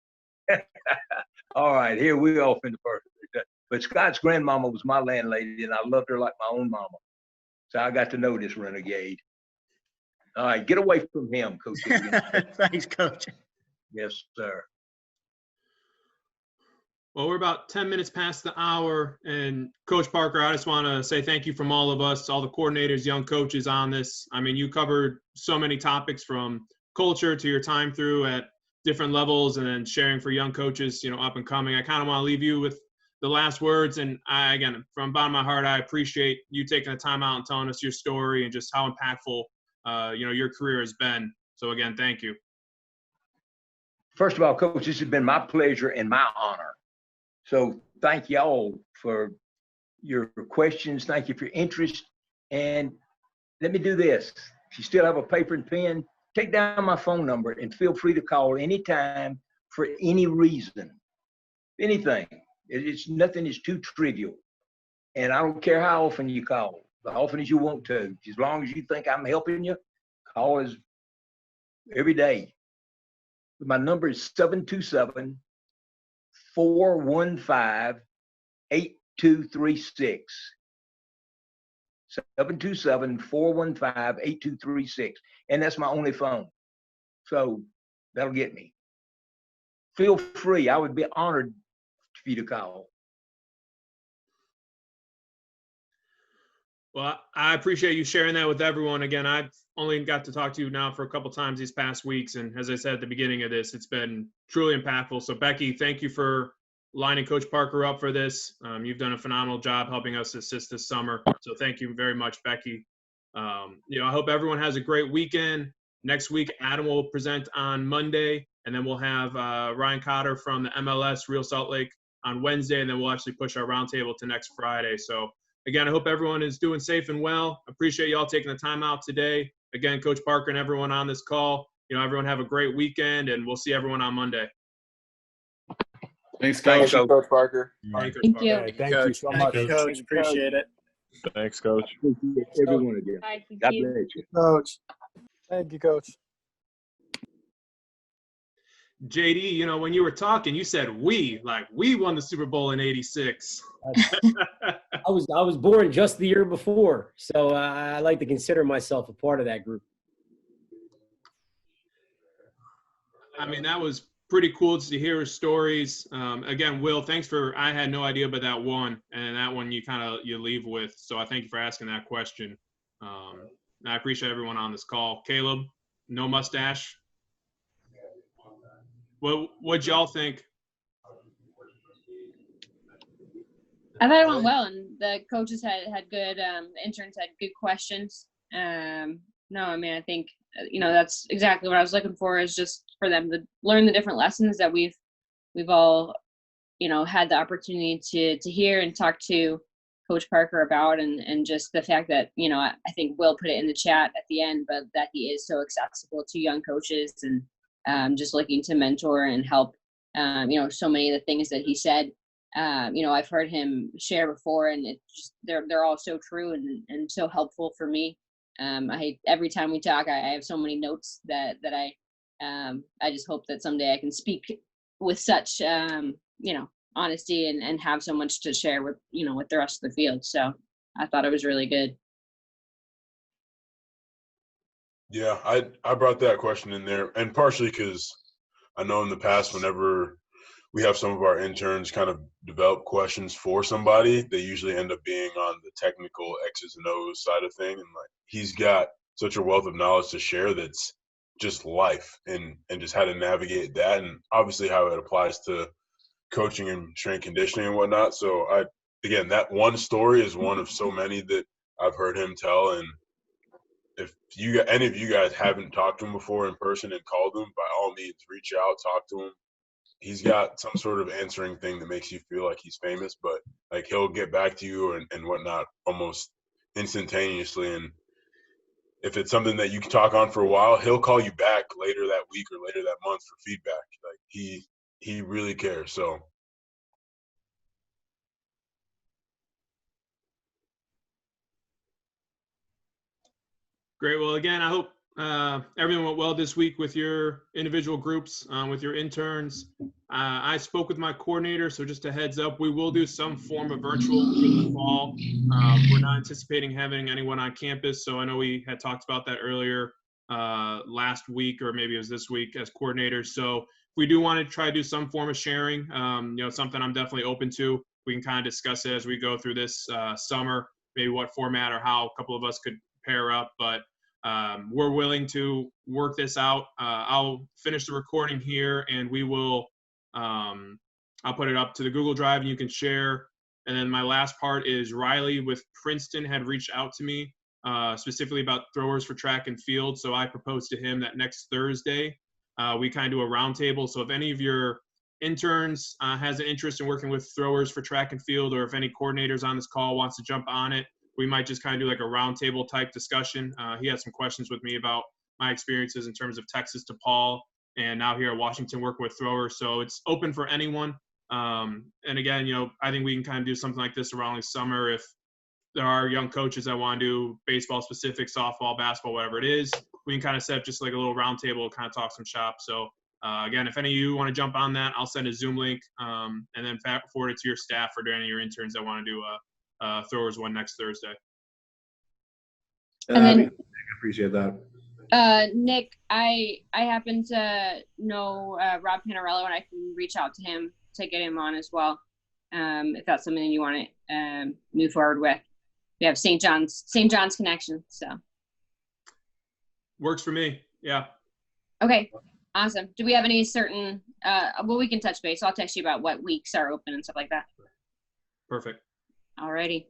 Speaker 1: All right, here we off in the first. But Scott's grandmama was my landlady, and I loved her like my own mama. So I got to know this renegade. All right, get away from him, Coach.
Speaker 11: Thanks, Coach.
Speaker 1: Yes, sir.
Speaker 2: Well, we're about 10 minutes past the hour. And Coach Parker, I just want to say thank you from all of us, all the coordinators, young coaches on this. I mean, you covered so many topics from culture to your time through at different levels, and then sharing for young coaches, you know, up and coming. I kind of want to leave you with the last words. And again, from the bottom of my heart, I appreciate you taking the time out and telling us your story and just how impactful, you know, your career has been. So again, thank you.
Speaker 1: First of all, Coach, this has been my pleasure and my honor. So thank y'all for your questions. Thank you for your interest. And let me do this. If you still have a paper and pen, take down my phone number and feel free to call anytime for any reason. Anything. It's nothing is too trivial. And I don't care how often you call. as often as you want to. As long as you think I'm helping you, call us every day. My number is 727-415-8236. 727-415-8236. And that's my only phone. So that'll get me. Feel free. I would be honored for you to call.
Speaker 2: Well, I appreciate you sharing that with everyone. Again, I've only got to talk to you now for a couple times these past weeks. And as I said at the beginning of this, it's been truly impactful. So Becky, thank you for lining Coach Parker up for this. You've done a phenomenal job helping us assist this summer. So thank you very much, Becky. I hope everyone has a great weekend. Next week, Adam will present on Monday, and then we'll have Ryan Cotter from the MLS Real Salt Lake on Wednesday, and then we'll actually push our roundtable to next Friday. So again, I hope everyone is doing safe and well. Appreciate y'all taking the time out today. Again, Coach Parker and everyone on this call, everyone have a great weekend, and we'll see everyone on Monday.
Speaker 12: Thanks, Coach.
Speaker 8: Thank you, Coach Parker.
Speaker 5: Thank you.
Speaker 6: Hey, thank you so much.
Speaker 7: Coach. Appreciate it.
Speaker 12: Thanks, Coach.
Speaker 1: Everyone again.
Speaker 5: Bye. Thank
Speaker 1: God
Speaker 5: you.
Speaker 1: bless you.
Speaker 13: Coach. Thank you, Coach.
Speaker 2: JD, when you were talking, you said we won the Super Bowl in '86.
Speaker 6: I was born just the year before, so I like to consider myself a part of that group.
Speaker 2: I mean, that was pretty cool to hear his stories. Again, Will, thanks I had no idea about that one, and that one you leave with. So I thank you for asking that question. I appreciate everyone on this call. Caleb, no mustache. What'd y'all think?
Speaker 14: I thought it went well, and the coaches had good, the interns had good questions. I think, that's exactly what I was looking for, is just for them to learn the different lessons that we've all, had the opportunity to hear and talk to Coach Parker about, and just the fact that, I think Will put it in the chat at the end, but that he is so accessible to young coaches and just looking to mentor and help, so many of the things that he said. I've heard him share before, and they're all so true and so helpful for me. Every time we talk, I have so many notes that I just hope that someday I can speak with such, honesty and have so much to share with, with the rest of the field. So I thought it was really good.
Speaker 3: Yeah, I brought that question in there, and partially because I know in the past, whenever we have some of our interns kind of develop questions for somebody, they usually end up being on the technical X's and O's side of thing. And he's got such a wealth of knowledge to share that's just life and just how to navigate that, and obviously how it applies to coaching and strength conditioning and whatnot. So again, that one story is one of so many that I've heard him tell. And if any of you guys haven't talked to him before in person and called him, by all means, reach out, talk to him. He's got some sort of answering thing that makes you feel like he's famous, but he'll get back to you and whatnot almost instantaneously. And if it's something that you can talk on for a while, he'll call you back later that week or later that month for feedback. He really cares. So
Speaker 2: Great. Well, again, I hope everything went well this week with your individual groups, with your interns. I spoke with my coordinator, so just a heads up, we will do some form of virtual for the fall. We're not anticipating having anyone on campus, so I know we had talked about that earlier last week, or maybe it was this week, as coordinators. So we do want to try to do some form of sharing, something I'm definitely open to. We can kind of discuss it as we go through this summer, maybe what format or how a couple of us could pair up, but we're willing to work this out. I'll finish the recording here, and we will I'll put it up to the Google Drive and you can share. And then my last part is Riley with Princeton had reached out to me specifically about throwers for track and field. So I proposed to him that next Thursday we kind of do a roundtable. So if any of your interns has an interest in working with throwers for track and field, or if any coordinators on this call wants to jump on it, we might just kind of do like a roundtable type discussion. He had some questions with me about my experiences in terms of Texas to Paul, and now here at Washington working with throwers. So it's open for anyone. And again, I think we can kind of do something like this around the summer if there are young coaches that want to do baseball specific, softball, basketball, whatever it is, we can kind of set up just like a little round table, kind of talk some shop. So again, if any of you want to jump on that, I'll send a Zoom link and then forward it to your staff or to any of your interns that want to do a throwers one next Thursday.
Speaker 14: And then,
Speaker 7: I appreciate that.
Speaker 14: Nick, I happen to know Rob Panarello, and I can reach out to him to get him on as well, if that's something you want to move forward with. We have St. John's connection, so.
Speaker 2: Works for me, yeah.
Speaker 14: Okay, awesome. Do we have any certain, well, we can touch base. I'll text you about what weeks are open and stuff like that.
Speaker 2: Perfect.
Speaker 14: Alrighty.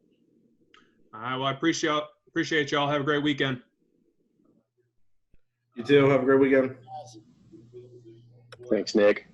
Speaker 2: All right, well, I appreciate y'all. Have a great weekend.
Speaker 7: You too. Have a great weekend.
Speaker 12: Thanks, Nick.